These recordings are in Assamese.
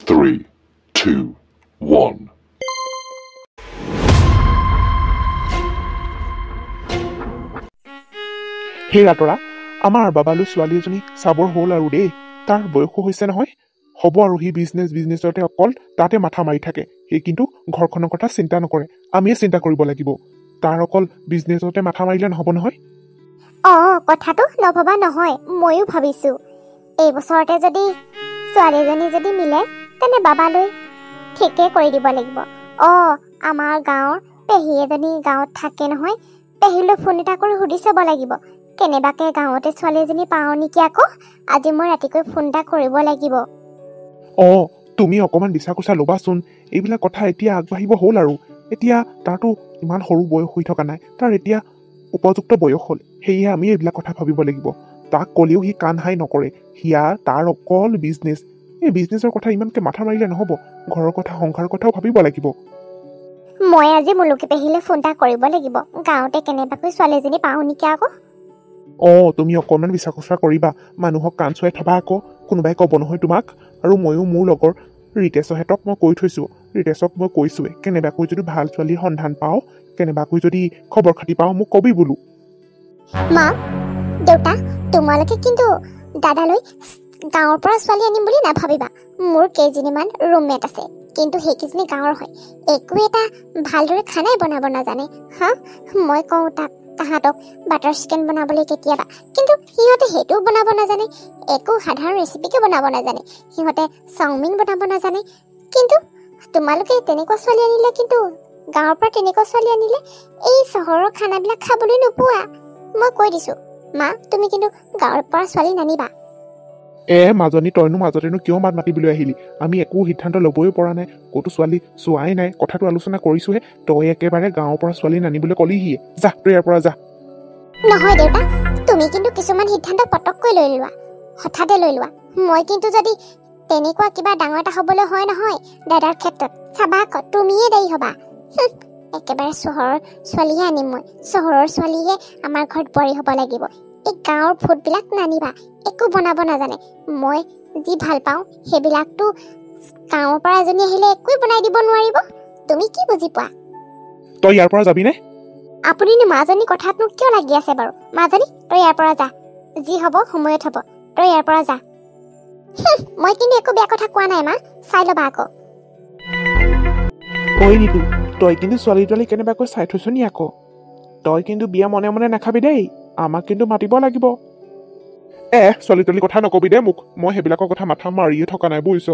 3, 2, 1. হে ৰাতৰা, আমাৰ বাবালৈ ছোৱালী এজনী চাবৰ হ'ল আৰু দেই। তাৰ বয়সো হৈছে নহয়, হ'ব আৰু সি বিজনেছতে অকল তাতে মাথা মাৰি থাকে। সি কিন্তু ঘৰখনৰ কথা চিন্তা নকৰে, আমিয়ে চিন্তা কৰিব লাগিব। তাৰ অকল বিজনেছতে মাথা মাৰিলে নহ'ব নহয়। কথাটো নভবা নহয়, ময়ো ভাবিছো এই বছৰতে যদি ছোৱালী এজনী যদি মিলে তেনে বাবালৈ ঠিকে কৰি দিব লাগিব। আমাৰ গাঁৱৰ পেহী এজনী গাঁৱত থাকে নহয়, পেহীলৈ ফোন এটা কৰি সুধি চাব লাগিব কেনেবাকে গাঁৱতে ছোৱালী এজনী পাওঁ নেকি। আকৌ আজি মই ৰাতিকৈ ফোন এটা কৰিব লাগিব। তুমি অকণমান বিচাৰ কুচা ল'বাচোন, এইবিলাক কথা এতিয়া আগবাঢ়িব হ'ল আৰু। এতিয়া তাৰতো ইমান সৰু বয়স হৈ থকা নাই, তাৰ এতিয়া উপযুক্ত বয়স হ'ল, সেয়েহে আমি এইবিলাক কথা ভাবিব লাগিব। তাক ক'লেও সি কাণ হাই নকৰে, তাৰ অকল বিজনেছ। এই বিজনেছৰ কথা ইমানকে মাথা মাৰিলে নহ'ব, ঘৰৰ কথা সংসাৰৰ কথাও ভাবিব লাগিব। মই আজি মুলুকি পেহীলৈ ফোন এটা কৰিব লাগিব, গাঁৱতে কেনেবাকৈ ছোৱালী এজনী পাওঁ নেকি। আকৌ তুমি অকণমান বিচাৰ কুচা কৰিবা, মানুহক কাণ চুৱাই থবা আকৌ, কোনোবাই ক'ব নহয় তোমাক। আৰু ময়ো মোৰ লগৰ ৰিতেশহঁতক মই কৈ থৈছোঁ, ৰিতেশক মই কৈছোৱে কেনেবাকৈ যদি ভাল ছোৱালীৰ সন্ধান পাওঁ, কেনেবাকৈ যদি খবৰ খাতি পাওঁ মোক কবি বোলো। মা, দেউতা, তোমালোকে কিন্তু দাদালৈ গাঁৱৰ পৰা ছোৱালী আনিম বুলি নাভাবিবা। মোৰ কেইজনীমান ৰুমমেট আছে, কিন্তু সেইকেইজনী গাঁৱৰ হয়, একো এটা ভালদৰে খানাই বনাব নাজানে। মই কওঁ তাহাঁতক বাটাৰ চিকেন বনাবলৈ কেতিয়াবা, কিন্তু সিহঁতে সেইটোও বনাব নাজানে। একো সাধাৰণ ৰেচিপিকে বনাব নাজানে, সিহঁতে চাওমিন বনাব নাজানে। কিন্তু তোমালোকে তেনেকুৱা ছোৱালী আনিলে, কিন্তু গাঁৱৰ পৰা তেনেকুৱা ছোৱালী আনিলে এই চহৰৰ খানাবিলাক খাবলৈ নোপোৱা। মই কৈ দিছো মা, তুমি কিন্তু গাঁৱৰ পৰা ছোৱালী নানিবা। মাজনী, তইনো মাজতেনো কিয় মাত মাতিবলৈ আহিলি? আমি একো সিদ্ধান্ত ল'বই পৰা নাই, ক'তো ছোৱালী চোৱাই নাই, কথাটো আলোচনা কৰিছোহে। তই একেবাৰে গাঁৱৰ পৰা ছোৱালী নানিবলৈ ক'লিহিয়ে। যা, তই ইয়াৰ পৰা যা। নহয় দেউতা, তুমি কিন্তু কিছুমান সিদ্ধান্ত পটককৈ লৈ লোৱা, হঠাতে লৈ লোৱা। মই কিন্তু যদি তেনেকুৱা কিবা ডাঙৰ এটা হ'বলৈ হয় নহয় দাদাৰ ক্ষেত্ৰত, চাবা আকৌ তুমিয়ে দেৰি হ'বা। একেবাৰে চহৰৰ ছোৱালীহে আনিম মই, চহৰৰ ছোৱালীহে আমাৰ ঘৰত বোৱাৰী হ'ব লাগিব। এই গাঁৱৰ ফুডবিলাক নানিবা, একো বনাব নাজানে। মই যি ভাল পাওঁ সেইবিলাকতো গাঁৱৰ পৰা এজনী আহিলে একোৱে বনাই দিব নোৱাৰিব। তুমি কি বুজি পোৱা? তই ইয়াৰ পৰা যাবিনে? আপুনিনো মাজনী কথাতনো কিয় লাগি আছে বাৰু? মাজনী, তই ইয়াৰ পৰা যা, যি হ'ব সময়ত হ'ব, তই ইয়াৰ পৰা যা। মই কিন্তু একো বেয়া কথা কোৱা নাই মা, চাই ল'বা আকৌ। ঐ নিতু, তই কিন্তু ছোৱালী তোৱালী কেনেবাকৈ চাই থৈছ নি আকৌ? তই কিন্তু বিয়া মনে মনে নাখাবি দেই, আমাক কিন্তু মাতিব লাগিব। ছোৱালী তোৱালী কথা নকবি দে মোক, মই সেইবিলাকৰ কথা মাথা মাৰিয়ে থকা নাই বুজিছ।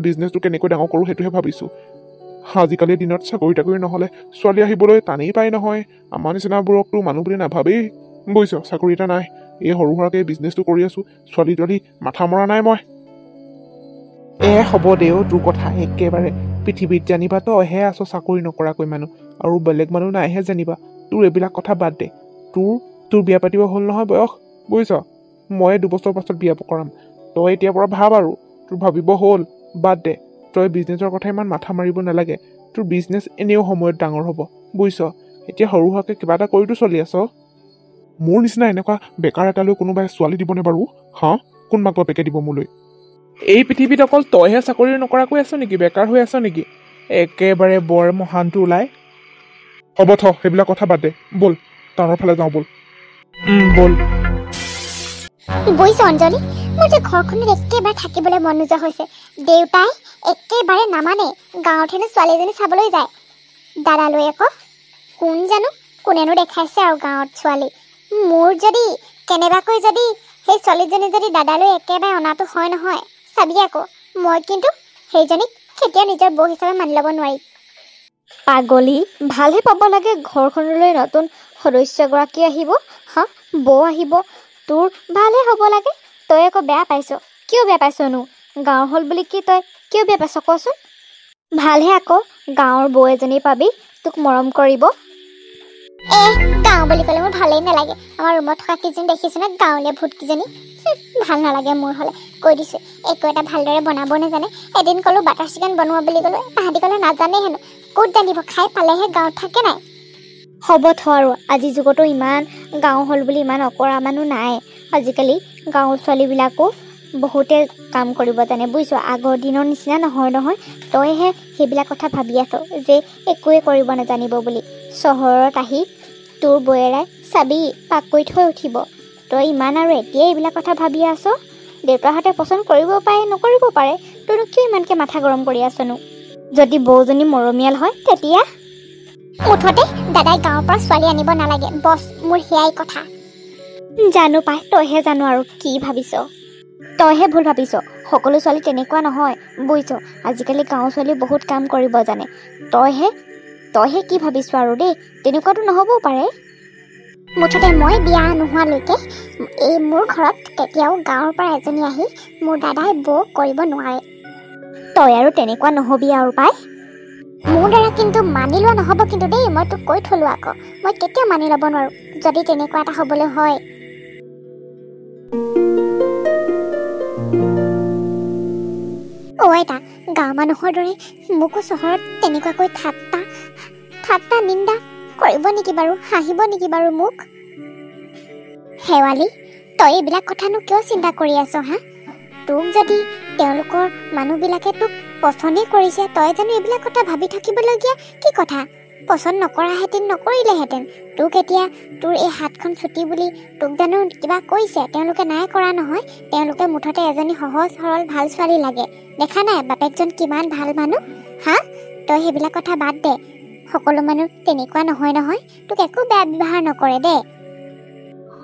বিজনেছটো কেনেকৈ ডাঙৰ কৰোঁ সেইটোহে ভাবিছোঁ। আজিকালিৰ দিনত চাকৰি তাকৰি নহ'লে ছোৱালী আহিবলৈ টানেই পায় নহয়। আমাৰ নিচিনাবোৰকতো মানুহ বুলি নাভাবেই বুজিছ। চাকৰি এটা নাই, এই সৰু সুৰাকৈ বিজনেছটো কৰি আছোঁ, ছোৱালী তোৱালী মাথা মৰা নাই মই। হ'ব দেও, তোৰ কথা একেবাৰে পৃথিৱীত জানিবা তইহে আছ চাকৰি নকৰাকৈ মানুহ, আৰু বেলেগ মানুহ নাইহে জানিবা। তোৰ এইবিলাক কথা বাদ দে, তোৰ বিয়া পাতিব হ'ল নহয় বয়স, বুজিছ। মই 2 বছৰ পাছত বিয়া কৰাম, তই এতিয়াৰ পৰা ভাব আৰু। তোৰ ভাবিব হ'ল, বাদ দে, তই বিজনেছৰ কথা ইমান মাথা মাৰিব নালাগে। তোৰ বিজনেছ এনেও সময়ত ডাঙৰ হ'ব বুজিছ। এতিয়া সৰু সুৰাকৈ কিবা এটা কৰিতো চলি আছ। মোৰ নিচিনা এনেকুৱা বেকাৰ এটালৈ কোনোবাই ছোৱালী দিবনে বাৰু? কোন মাক বাপেকে দিব মোলৈ? এই পৃথিৱীত অকল তইহে চাকৰি নকৰাকৈ আছ নেকি, বেকাৰ হৈ আছ নেকি? একেবাৰে বৰ মহানটো ওলাই। হ'ব সেইবিলাক কথা বাদ দে, ব'ল টাউনৰ ফালে যাওঁ, ব'ল। ব'ল। বুজিছ অঞ্জলি, মোৰ যে ঘৰখনত একেবাৰে থাকিবলৈ মন নোযোৱা হৈছে। দেউতাই একেবাৰে নামানে, গাঁৱত হেনো ছোৱালী এজনী চাবলৈ যায়। দাদালৈ আকৌ কোনেনো দেখাইছে আৰু গাঁৱত ছোৱালী। মোৰ যদি কেনেবাকৈ যদি সেই ছোৱালীজনী যদি দাদালৈ একেবাৰে অনাটো হয় নহয়, চাবি আকৌ মই কিন্তু সেইজনীক কেতিয়াও নিজৰ বৌ হিচাপে মানি ল'ব নোৱাৰিম। পাগলী, ভালহে পাব লাগে। ঘৰখনলৈ নতুন সদস্যগৰাকী আহিব, বৌ আহিব, তোৰ ভালহে হ'ব লাগে। তই আকৌ বেয়া পাইছ, কিয় বেয়া পাইছনো? গাঁৱৰ হ'ল বুলি কি তই কিয় বেয়া পাইছ কচোন? ভালহে আকৌ, গাঁৱৰ বৌ এজনী পাবি, তোক মৰম কৰিব। গাঁও বুলি ক'লে মোৰ ভালেই নালাগে। আমাৰ ৰুমত থকা কেইজনী দেখিছোনে গাঁৱলীয়া ভূতকেইজনী, ভাল নালাগে মোৰ হ'লে। কৈ দিছোঁ, একো এটা ভালদৰে বনাব নাজানে। এদিন ক'লো বাটাৰ চিকেন বনোৱা বুলি ক'লো, তাহাঁতি ক'লে নাজানে হেনো। ক'ত জানিব, খাই পালেহে, গাঁৱত থাকে নাই। হ'ব আৰু, আজিৰ যুগতো ইমান গাঁও হ'ল বুলি ইমান অকৰা মানুহ নাই। আজিকালি গাঁৱৰ ছোৱালীবিলাকো বহুতে কাম কৰিব জানে বুজিছ আগৰ দিনৰ নিচিনা নহয় তইহে সেইবিলাক কথা ভাবি আছ যে একোৱে কৰিব নাজানিব বুলি চহৰত আহি তোৰ বয়েৰাই চাবি পাক কৰি থৈ উঠিব তই ইমান আৰু এতিয়া এইবিলাক কথা ভাবি আছ দেউতাহঁতে পচন্দ কৰিব পাৰে নকৰিব পাৰে তইনো কিয় ইমানকৈ মাথা গৰম কৰি আছনো যদি বৌজনী মৰমীয়াল হয় তেতিয়া মুঠতে দাদাই গাঁৱৰ পৰা ছোৱালী আনিব নালাগে বছ মোৰ সেয়াই কথা জানো পাই তইহে জানো আৰু কি ভাবিছ তইহে ভুল ভাবিছ সকলো ছোৱালী তেনেকুৱা নহয় বুজিছ আজিকালি গাঁৱৰ ছোৱালী বহুত কাম কৰিব জানে তইহে কি ভাবিছ আৰু দেই তেনেকুৱাতো নহ'বও পাৰে মুঠতে মই বিয়া নোহোৱালৈকে এই মোৰ ঘৰত কেতিয়াও গাঁৱৰ পৰা এজনী আহি মোৰ দাদাই বৌ কৰিব নোৱাৰে তই আৰু তেনেকুৱা নহবি আৰু পাই মোৰ দ্বাৰা কিন্তু মানি লোৱা নহ'ব কিন্তু দেই মই তোক কৈ থলো আকৌ মই কেতিয়াও মানি ল'ব নোৱাৰো যদি তেনেকুৱা এটা হ'বলৈ হয় এটা গাঁৱৰ মানুহৰ দৰে মোকো চহৰত তেনেকুৱাকৈ ঠাট্টা নিন্দা কৰিব নেকি বাৰু হাঁহিব নেকি বাৰু মোক শেৱালি তই এইবিলাক কথানো কিয় চিন্তা কৰি আছ হা তোক যদি তেওঁলোকৰ মানুহবিলাকে তোক পচন্দেই কৰিছে তই জানো এইবিলাক কথা ভাবি থাকিবলগীয়া কি কথা পচন্দ নকৰাহেঁতেন নকৰিলেহেঁতেন তোক এতিয়া তোৰ এই হাতখন ছুটি বুলি তোক জানো কিবা কৈছে তেওঁলোকে নাই কৰা নহয় তেওঁলোকে মুঠতে এজনী সহজ সৰল ভাল ছোৱালী লাগে দেখা নাই বাপেকজন কিমান ভাল মানুহ হা তই সেইবিলাক কথা বাদ দে সকলো মানুহ তেনেকুৱা নহয় তোক একো বেয়া ব্যৱহাৰ নকৰে দে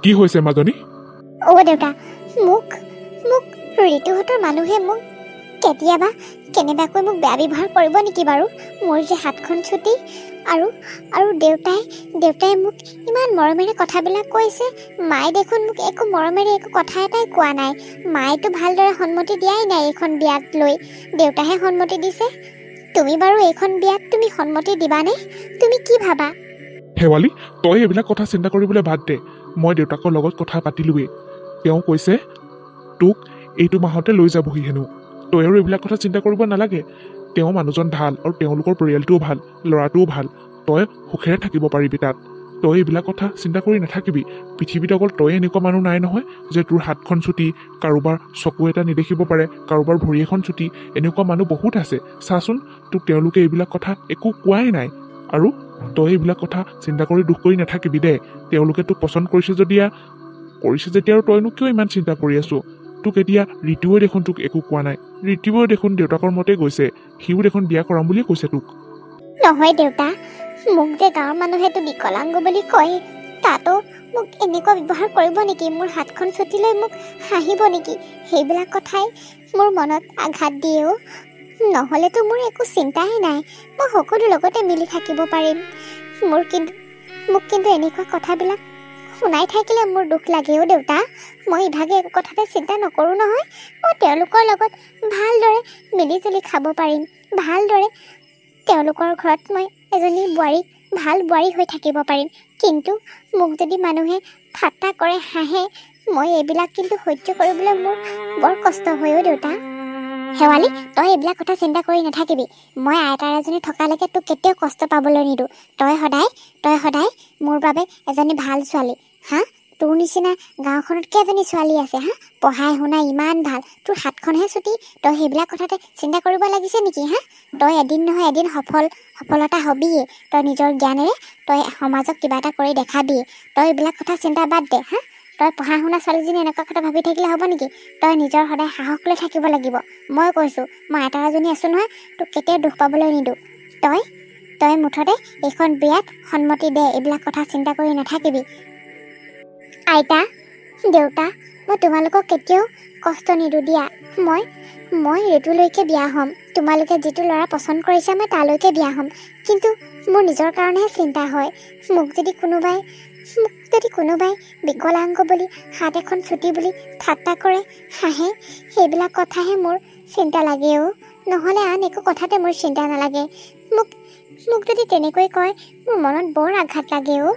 কি হৈছে মাজনী দেউতা মোক ঋতুহঁতৰ মানুহে মোক কেতিয়াবা কেনেবাকৈ মোক বেয়া ব্যৱহাৰ কৰিব নেকি বাৰু মোৰ যে হাতখন ছুটি আৰু দেউতাই মোক ইমান মৰমেৰে কথাবিলাক কৈছে মায়ে দেখোন মোক একো মৰমেৰে একো কথা এটাই কোৱা নাই মায়েতো ভালদৰে সন্মতি দিয়াই নাই এইখন বিয়াত লৈ দেউতাহে সন্মতি দিছে তুমি বাৰু এইখন বিয়াত তুমি সন্মতি দিবানে তুমি কি ভাবা শেৱালি তই এইবিলাক কথা চিন্তা কৰিবলৈ বাদ দে মই দেউতাকৰ লগত কথা পাতিলোৱেই তেওঁ কৈছে তোক এইটো মাহতে লৈ যাবহি হেনো তই আৰু এইবিলাক কথা চিন্তা কৰিব নালাগে তেওঁ মানুহজন ভাল আৰু তেওঁলোকৰ পৰিয়ালটোও ভাল ল'ৰাটোও ভাল তই সুখেৰে থাকিব পাৰিবি তাত তই এইবিলাক কথা চিন্তা কৰি নাথাকিবি পৃথিৱীত অকল তই এনেকুৱা মানুহ নাই নহয় যে তোৰ হাতখন ছুটি কাৰোবাৰ চকু এটা নেদেখিব পাৰে কাৰোবাৰ ভৰি এখন ছুটি এনেকুৱা মানুহ বহুত আছে চাচোন তোক তেওঁলোকে এইবিলাক কথা একো কোৱাই নাই আৰু তই এইবিলাক কথা চিন্তা কৰি দুখ কৰি নাথাকিবি দে তেওঁলোকে তোক পচন্দ কৰিছে যেতিয়া আৰু তইনো কিয় ইমান চিন্তা কৰি আছো তোক এতিয়া ঋতুৱে দেখোন তোক একো কোৱা নাই ঋতুৱেও দেখোন দেউতাকৰ মতে গৈছে সিও দেখোন বিয়া কৰাম বুলিয়ে কৈছে তোক নহয় দেউতা মোক যে গাঁৱৰ মানুহেতো বিকলাংগ বুলি কয় তাতো মোক এনেকুৱা ব্যৱহাৰ কৰিব নেকি মোৰ হাতখন ছুটি লৈ মোক হাঁহিব নেকি সেইবিলাক কথাই মোৰ মনত আঘাত দিয়েও নহ'লেতো মোৰ একো চিন্তাই নাই মই সকলো লগতে মিলি থাকিব পাৰিম মোক কিন্তু এনেকুৱা কথাবিলাক শুনাই থাকিলে মোৰ দুখ লাগেও দেউতা মই ইভাগে একো কথাতে চিন্তা নকৰোঁ নহয় মই তেওঁলোকৰ লগত ভালদৰে মিলি জুলি খাব পাৰিম ভালদৰে তেওঁলোকৰ ঘৰত মই এজনী ভাল বোৱাৰী হৈ থাকিব পাৰিম কিন্তু মোক যদি মানুহে ঠাট্টা কৰে হাঁহে মই এইবিলাক কিন্তু সহ্য কৰিবলৈ মোৰ বৰ কষ্ট হয়ও দেউতা শেৱালি তই এইবিলাক কথা চিন্তা কৰি নাথাকিবি মই আইতাৰ এজনী থকালৈকে তোক কেতিয়াও কষ্ট পাবলৈ নিদিওঁ তই সদায় মোৰ বাবে এজনী ভাল ছোৱালী হা তোৰ নিচিনা গাঁওখনত কেইজনী ছোৱালী আছে হা পঢ়াই শুনাই ইমান ভাল তোৰ হাতখনহে ছুটি তই সেইবিলাক কথাতে চিন্তা কৰিব লাগিছে নেকি হা তই এদিন নহয় এদিন সফলতা হবিয়ে তই নিজৰ জ্ঞানেৰে তই সমাজক কিবা এটা কৰি দেখাবিয়ে তই এইবিলাক কথা চিন্তা বাদ দে হা তই পঢ়া শুনা ছোৱালীজনী এনেকুৱা কথা ভাবি থাকিলে হ'ব নেকি তই নিজৰ সদায় সাহস লৈ থাকিব লাগিব মই কৈছোঁ মই আইতা এজনী আছোঁ নহয় তোক কেতিয়াও দুখ পাবলৈ নিদিওঁ তই মুঠতে এইখন বিয়াত সন্মতি দে এইবিলাক কথা চিন্তা কৰি নাথাকিবি আইতা দেউতা মই তোমালোকক কেতিয়াও কষ্ট নিদিওঁ দিয়া মই ঋতুলৈকে বিয়া হ'ম তোমালোকে যিটো ল'ৰা পচন্দ কৰিছা মই তালৈকে বিয়া হ'ম কিন্তু মোৰ নিজৰ কাৰণেহে চিন্তা হয় মোক যদি কোনোবাই বিকলাংগ বুলি হাত এখন ছুটি বুলি ঠাট্টা কৰে হাঁহে সেইবিলাক কথাহে মোৰ চিন্তা লাগেও নহ'লে আন একো কথাতে মোৰ চিন্তা নালাগে মোক যদি তেনেকৈ কয় মোৰ মনত বৰ আঘাত লাগেও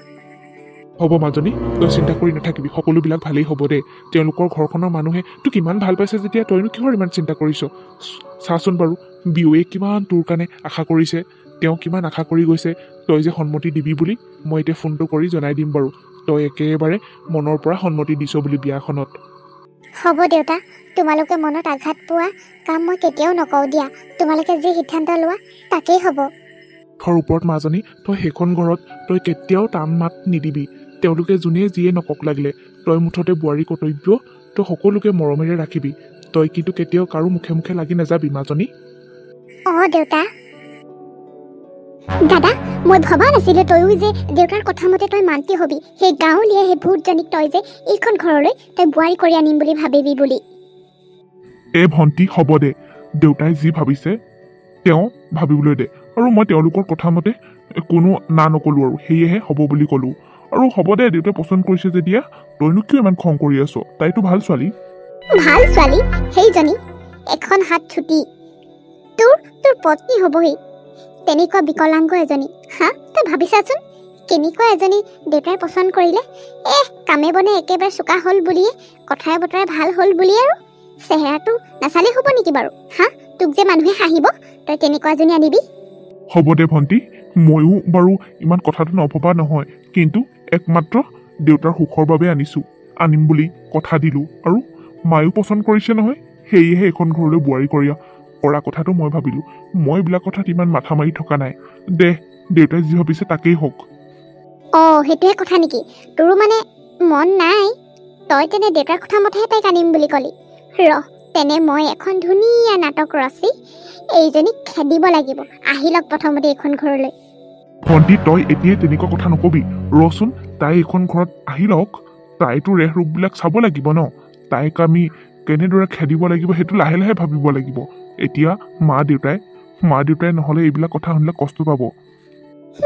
হ'ব মাজনী তই চিন্তা কৰি নাথাকিবি সকলোবিলাক ভালেই হ'ব দে তেওঁলোকৰ ঘৰখনৰ মানুহে তোক ইমান ভাল পাইছে যেতিয়া তইনো কিহৰ ইমান চিন্তা কৰিছ চাচোন বাৰু বিউৱে কিমান তোৰ কাৰণে আশা কৰিছে তেওঁ কিমান আশা কৰি গৈছে তই যে সন্মতি দিবি বুলি মই এতিয়া ফোনটো কৰি জনাই দিম বাৰু তই একেবাৰে মনৰ পৰা সন্মতি দিছ বুলি বিয়াখনত হ'ব দেউতা, তোমালোকে মনত আঘাত পোৱা কাম মই কেতিয়াও নকওঁ দিয়া। তোমালোকে যি সিদ্ধান্ত লোৱা তাকেই হ'ব। ঘৰ ওপৰত মাজনী, তই সেইখন ঘৰত তই কেতিয়াও টান মাত নিদিবি। তেওঁলোকে যোনে যিয়ে নকক লাগিলে, তই মুঠতে বোৱাৰী কৰ্তব্য তই সকলোকে মৰমেৰে ৰাখিবি। তই কিন্তু কেতিয়াও কাৰো মুখে মুখে লাগি নাযাবি মাজনী। অঁ দেউতা। দাদা, মই ভবা নাছিলো তয়ো যে দেউতাৰ কথা মতে তই মান্তি হবি। সেই গাঁৱলীয়া সেই ভূতজনীক তই যে এইখন ঘৰলৈ তই বোৱাৰী কৰি আনিম বুলি ভাবিবি বুলি। ভণ্টি হ'ব দে, দেউতাই যি ভাবিছে তেওঁ ভাবিবলৈ দে। আৰু মই তেওঁলোকৰ কথা মতে কোনো না নক'লো আৰু সেয়েহে হ'ব বুলি ক'লো। আৰু হ'ব দে, দেউতাই পচন্দ কৰিছে যেতিয়া তইনো কিয় ইমান খং কৰি আছ? তাইতো ভাল ছোৱালী। ভাল ছোৱালী সেইজনী, এখন হাত ছুটি তোৰ পত্নী হ'বহি। তেনেকুৱা বিকলাংগ এজনী, হা তই ভাবিছাচোন কেনেকুৱা এজনী দেউতাই পচন্দ কৰিলে। কামে বনে একেবাৰে চোকা হ'ল বুলিয়ে, কথাই বতৰাই ভাল হ'ল বুলিয়ে আৰু চেহেৰাটো নাচালে হ'ব নেকি বাৰু? হা তোক যে মানুহে হাঁহিব, তই তেনেকুৱা এজনী আনিবি? হ'ব দে ভণ্টি, ময়ো বাৰু ইমান কথাটো নভবা নহয়, কিন্তু একমাত্ৰ দেউতাৰ সুখৰ বাবে আনিম বুলি কথা দিলোঁ। আৰু মায়েও পচন্দ কৰিছে নহয়, সেয়েহে এখন ঘৰলৈ বোৱাৰী কৰা কথাটো মই ভাবিলোঁ। মই এইবিলাক কথাত ইমান মাথা মাৰি থকা নাই। দে, দেউতাই যি ভাবিছে তাকেই হওক। সেইটোৱে কথা নেকি? তোৰো মানে মন নাই? তই তেনে দেউতাৰ কথা মতেহে তাইক আনিম বুলি ক'লি। তেনে মই এখন ধুনীয়া নাটক ৰচি এইজনীক খেদিব লাগিব। আহি লওক প্ৰথমতে এইখন ঘৰলৈ। ভণ্টি, তই এতিয়াই তেনেকুৱা কথা নকবি। ৰচোন, তাই এইখন ঘৰত আহি লওক। তাইতো ৰেহ ৰূপবিলাক চাব লাগিব ন। তাইক আমি কেনেদৰে খেদিব লাগিব সেইটো লাহে লাহে ভাবিব লাগিব। এতিয়া মা দেউতাই নহ'লে এইবিলাক কথা শুনিলে কষ্ট পাব।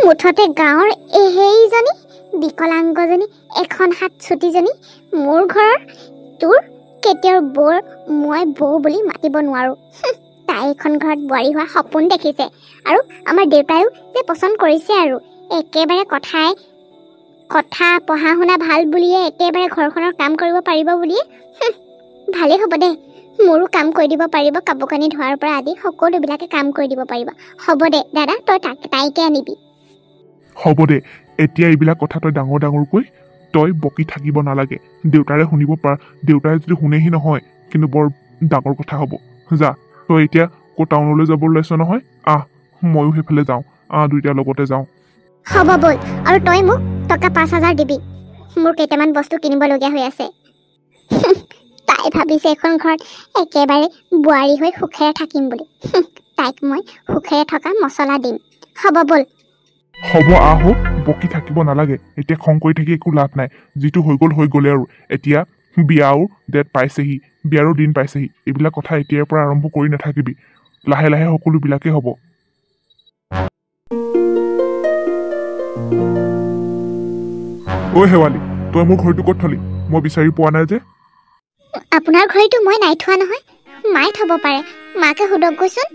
মুঠতে গাঁৱৰ সেইজনী বিকলাংগজনী, এখন হাত ছুটিজনী মোৰ ঘৰৰ, তোৰ কেতিয়াও মই বৌ বুলি মাতিব নোৱাৰো। তাই এখন ঘৰত বোৱাৰী হোৱা সপোন দেখিছে, আৰু আমাৰ দেউতায়ো যে পচন্দ কৰিছে আৰু একেবাৰে কথা পঢ়া শুনা ভাল বুলিয়ে, একেবাৰে ঘৰখনৰ কাম কৰিব পাৰিব বুলিয়ে। ভালেই হ'ব দে, মোৰো কাম কৰি দিব পাৰিব। কাপোৰ কানি ধোৱাৰ পৰা আদি সকলোবিলাকে কাম কৰি দিব পাৰিব। হ'ব দে দাদা, তই তাইকে আনিবি। হ'ব দে, এতিয়া এইবিলাক কথা তই ডাঙৰকৈ তই বকি থাকিব নালাগে। দেউতাৰে শুনিব পাৰ, দেউতাৰে যদি শুনেহি নহয় কিন্তু বৰ ডাঙৰ কথা হ'ব। যা, তই এতিয়া টাউনলৈ যাব লৈছ নহয়, ময়ো সেইফালে যাওঁ। দুইটা লগতে যাওঁ। হ'ব ব'ল। আৰু তই মোক টকা 5,000 দিবি, মোৰ কেইটামান বস্তু কিনিবলগীয়া হৈ আছে। তাই ভাবিছে এখন ঘৰত একেবাৰে বোৱাৰী হৈ সুখেৰে থাকিম বুলি। তাইক মই সুখেৰে থকা মছলা দিম। হ'ব ব'ল। হ'ব, বকি থাকিব নালাগে। এতিয়া খং কৰি থাকি একো লাভ নাই। যিটো হৈ গ'লে আৰু এতিয়া বিয়াও ডেট পাইছেহি, বিয়াৰো দিন পাইছেহি। এইবিলাক কথা এতিয়াৰ পৰা আৰম্ভ কৰি নাথাকিবি। লাহে লাহে সকলোবিলাকেই হ'ব। শেৱালি, তই মোৰ ঘৰটো ক'ত থলি? মই বিচাৰি পোৱা নাই যে। আপোনাৰ ঘৰটো মই নাই থোৱা নহয়, মায়ে থ'ব পাৰে। মাকে সোধকগৈচোন।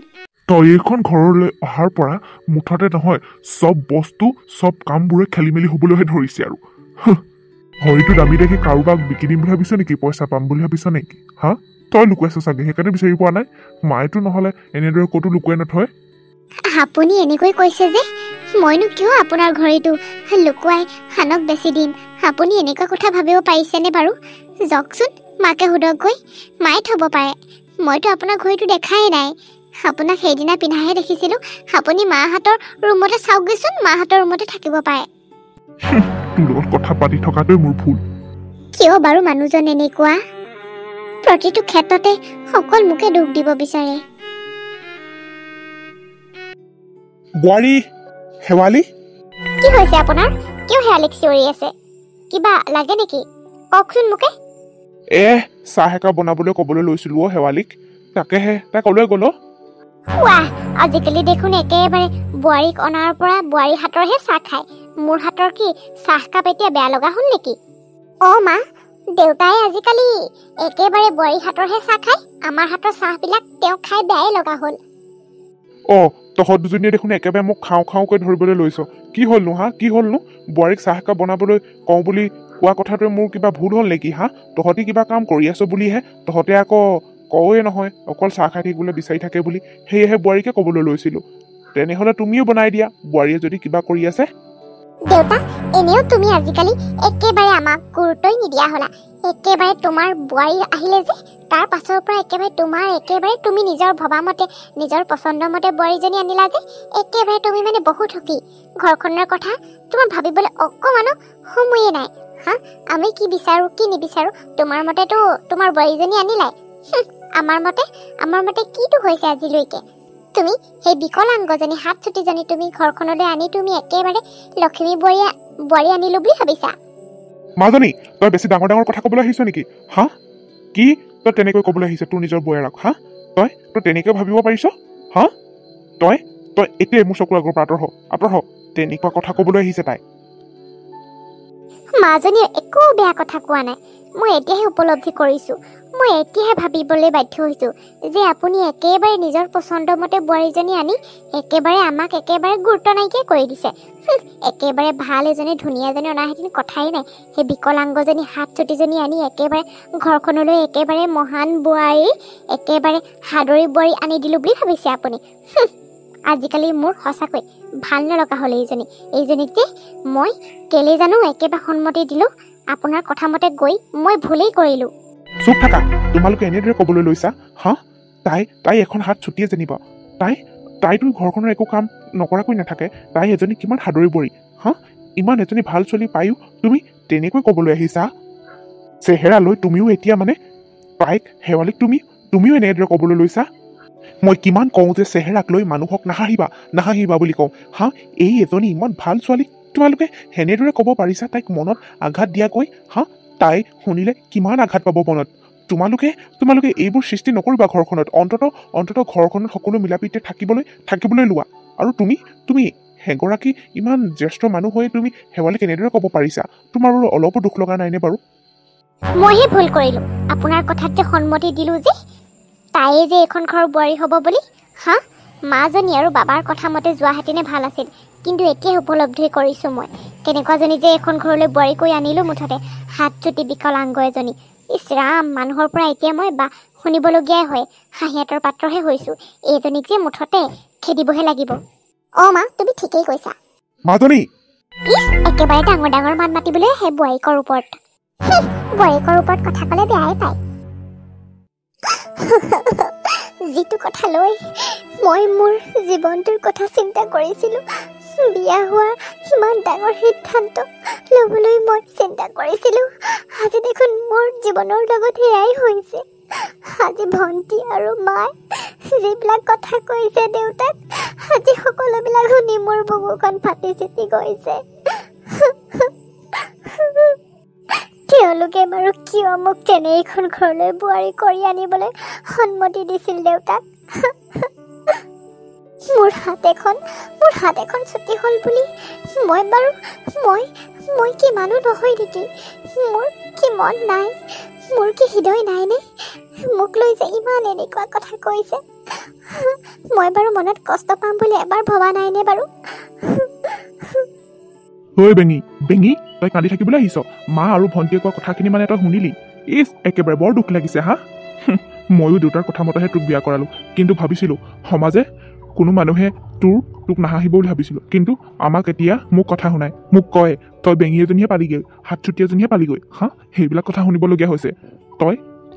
তই এইখন ঘৰলৈ অহাৰ পৰা মুঠতে নহয়, চব বস্তু চব কামবোৰে খেলি মেলি হ'বলৈহে ধৰিছে আৰু। হয়তো দামী দেখি কাৰোবাক বিকি দিম বুলি ভাবিছ নেকি? পইচা পাম বুলি ভাবিছ নেকি? তই লুকুৱাইছ চাগে, সেইকাৰণে বিচাৰি পোৱা নাই। মায়েতো নহ'লে এনেদৰে ক'তো লুকুৱাই নথয়। আপুনি এনেকৈ কৈছে যে মইনো কিয় আপোনাৰ ঘড়ীটো লুকুৱাই খানক বেছি দিম? আপুনি এনেকুৱা কথা ভাবিব পাৰিছেনে বাৰু? যাওকচোন, মাকে সোধকগৈ। মায়ে থ'ব পাৰে। মইতো আপোনাৰ ঘড়ীটো দেখাই নাই। আপোনাক সেইদিনা পিন্ধাহে দেখিছিলোঁ। আপুনি মাহঁতৰ ৰুমতে চাওকগৈচোন, মাহঁতৰ ৰুমতে থাকিব পাৰে। তোৰ লগত কথা পাতি থকাটোৱে মোৰ ভুল। কিয় বাৰু মানুহজন এনেকুৱা? প্ৰতিটো ক্ষেত্ৰতে সকল মোকে দুখ দিব বিচাৰে। বোৱাৰী, শেৱালি। কি হৈছে আপোনাৰ? কিয় শেৱালিক চিঞৰি আছে? কিবা লাগে নেকি? কওকচোন মোকে। চাহ একাপ বনাবলৈ ক'বলৈ লৈছিলোঁ শেৱালিক। তাকেহে তাই ক'লৈ গ'ল? আজিকালি দেখোন একেবাৰে বোৱাৰীক অনাৰ পৰা বোৱাৰী হাতৰহে চাহ খায়। মোৰ হাতৰ কি চাহকাপ এতিয়া বেয়া লগা হ'ল নেকি? মা, দেউতাই আজিকালি একেবাৰে বোৱাৰী হাতৰহে চাহ খায়। আমাৰ হাতৰ চাহবিলাক তেওঁ খাই বেয়াই লগা হ'ল। তহঁত দুজনীয়ে দেখোন একেবাৰে মোক খাওঁকৈ ধৰিবলৈ লৈছ। কি হ'লনো? কি হ'লনো? বোৱাৰীক চাহ একাপ বনাবলৈ কওঁ বুলি কোৱা কথাটোৱে মোৰ কিবা ভুল হ'ল নেকি? তহঁতি কিবা কাম কৰি আছ বুলিহে তহঁতে আকৌ কওঁৱে নহয়, অকল চাহ খাই থাকিবলৈ বিচাৰি থাকে বুলি। সেয়েহে বোৱাৰীকে ক'বলৈ লৈছিলোঁ। তেনেহ'লে তুমিও বনাই দিয়া, বোৱাৰীয়ে যদি কিবা কৰি আছে। দেউতা এনেও তুমি আজিকালি একেবাৰে আমাক গুৰুত্বই নিদিয়া হলা একেবাৰে তোমাৰ বোৱাৰী আহিলে যে তাৰ পাছৰ পৰা একেবাৰে তুমি নিজৰ ভবামতে নিজৰ পছন্দমতে বোৱাৰীজনী আনিলা যে একেবাৰে তুমি মানে বহুত সুখী ঘৰখনৰ কথা তোমাৰ ভাবিবলৈ অকমানো সময়ে নাই হা আমি কি বিচাৰো কি নিবিচাৰো তোমাৰ মতেতো তোমাৰ বোৱাৰীজনী আনিলাই আমাৰ মতে কিটো হৈছে আজিলৈকে তুমি সেই বিকলাংগজনী হাত চুটিজনী তুমি ঘৰখনলৈ আনি তুমি একেবাৰে লক্ষ্মী বোৱাৰী আনিলো বুলি ভাবিছা মাজনী তই বেছি ডাঙৰ ডাঙৰ কথা ক'বলৈ আহিছ নেকি হা কি তই তেনেকৈ ক'বলৈ আহিছ তোৰ নিজৰ বয়াৰক হা তই তেনেকৈ ভাবিব পাৰিছ হা তই এতিয়াই মোৰ চকুৰ আগৰ পৰা আঁতৰ হ তেনেকুৱা কথা ক'বলৈ আহিছে তাই মাজনীয়ে একো বেয়া কথা কোৱা নাই মই এতিয়াহে উপলব্ধি কৰিছোঁ মই এতিয়াহে ভাবিবলৈ বাধ্য হৈছোঁ যে আপুনি একেবাৰে নিজৰ পচন্দমতে বোৱাৰীজনী আনি একেবাৰে আমাক একেবাৰে গুৰুত্ব নাইকিয়া কৰি দিছে একেবাৰে ভাল এজনী ধুনীয়া এজনী অনাহেঁতেন কথাই নাই সেই বিকলাংগজনী হাত চুটিজনী আনি একেবাৰে ঘৰখনলৈ একেবাৰে মহান বোৱাৰী একেবাৰে সাদৰী বোৱাৰী আনি দিলোঁ বুলি ভাবিছে আপুনি আজিকালি মোৰ সঁচাকৈ ভাল নলগা হ'ল এইজনীক যে মই কেলে জানো একেবাৰে সন্মতি দিলোঁ আপোনাৰ কথা মতে গৈ মই ভুলেই কৰিলোঁ চুপ থাকা তোমালোকে এনেদৰে ক'বলৈ লৈছা হা তাই এখন হাত ছুটিয়ে যেনিবা তাইতো ঘৰখনৰ একো কাম নকৰাকৈ নাথাকে তাই এজনী কিমান সাদৰী বোৱাৰী হা ইমান এজনী ভাল ছোৱালী পায়ো তুমি তেনেকৈ ক'বলৈ আহিছা চেহেৰা লৈ তুমিও এতিয়া মানে তাইক শেৱালীক তুমিও এনেদৰে ক'বলৈ লৈছা মই কিমান কওঁ যে চেহেৰাক লৈ মানুহক নাহাঁহিবা বুলি কওঁ হা এই এজনী ইমান ভাল ছোৱালীক তোমালোকে সেনেদৰে ক'ব পাৰিছা তাইক মনত আঘাত দিয়াকৈ হা তাই শুনিলে কিমান আঘাত পাব মনত তোমালোকে এইবোৰ সৃষ্টি নকৰিবা ঘৰখনত অন্তত ঘৰখনত সকলো মিলাপ্ৰীতে থাকিবলৈ লোৱা আৰু তুমি সেগৰাকী ইমান জ্যেষ্ঠ মানুহ হৈ তুমি শেৱালীক এনেদৰে ক'ব পাৰিছা তোমাৰ বাৰু অলপো দুখ লগা নাইনে বাৰু মইহে ভুল কৰিলোঁ আপোনাৰ কথাত যে সন্মতি দিলোঁ যে তাইয়ে যে এখন ঘৰ বোৱাৰী হ'ব বুলি হা মাজনী আৰু বাবাৰ কথা মতে যোৱাহেঁতেনে ভাল আছিল কিন্তু এতিয়া উপলব্ধি কৰিছোঁ মই কেনেকুৱাজনী যে এখন ঘৰলৈ বোৱাৰী কৰি আনিলোঁ মুঠতে হাত চুটি বিকলাংগ এজনী ইছ ৰাম মানুহৰ পৰা এতিয়া মই শুনিবলগীয়াই হয় হাঁহিয়াতৰ পাত্ৰহে হৈছোঁ এইজনীক যে মুঠতে খেদিবহে লাগিব মা তুমি ঠিকেই কৈছা মাজনী ইছ একেবাৰে ডাঙৰ মাত মাতিবলৈ আহে বোৱাৰীকৰ ওপৰত কথা ক'লে বেয়াই পায় যিটো কথা লৈ মই মোৰ জীৱনটোৰ কথা চিন্তা কৰিছিলোঁ বিয়া হোৱা ইমান ডাঙৰ সিদ্ধান্ত ল'বলৈ মই চিন্তা কৰিছিলোঁ আজি দেখোন মোৰ জীৱনৰ লগত সেয়াই হৈছে আজি ভণ্টি আৰু মায়ে যিবিলাক কথা কৈছে দেউতাক আজি সকলোবিলাক শুনি মোৰ বুকুখন ফাটি চিটি গৈছে তেওঁলোকে বাৰু কিয় মোক তেনে এইখন ঘৰলৈ বোৱাৰী কৰি আনিবলৈ সন্মতি দিছিল দেউতাক মোৰ হাত এখন ছুটি হ'ল বুলি মই কি মানুহ নহয় নেকি মোৰ কি মন নাই মোৰ কি হৃদয় নাইনে মোক লৈ যে ইমান এনেকুৱা কথা কৈছে মই বাৰু মনত কষ্ট পাম বুলি এবাৰ ভবা নাইনে বাৰু ঐ বেঙি তই কান্দি থাকিবলৈ আহিছ মা আৰু ভণ্টিয়ে কোৱা কথাখিনি মানে তই শুনিলি ইছ একেবাৰে বৰ দুখ লাগিছে হা ময়ো দেউতাৰ কথা মতেহে তোক বিয়া কৰালোঁ কিন্তু ভাবিছিলোঁ সমাজে কোনো মানুহে তোক নাহাঁহিব বুলি ভাবিছিলোঁ কিন্তু আমাক এতিয়া মোক কথা শুনাই মোক কয় তই বেঙি এজনীহে পালিগৈ হাত চুটি এজনীহে পালিগৈ হা সেইবিলাক কথা শুনিবলগীয়া হৈছে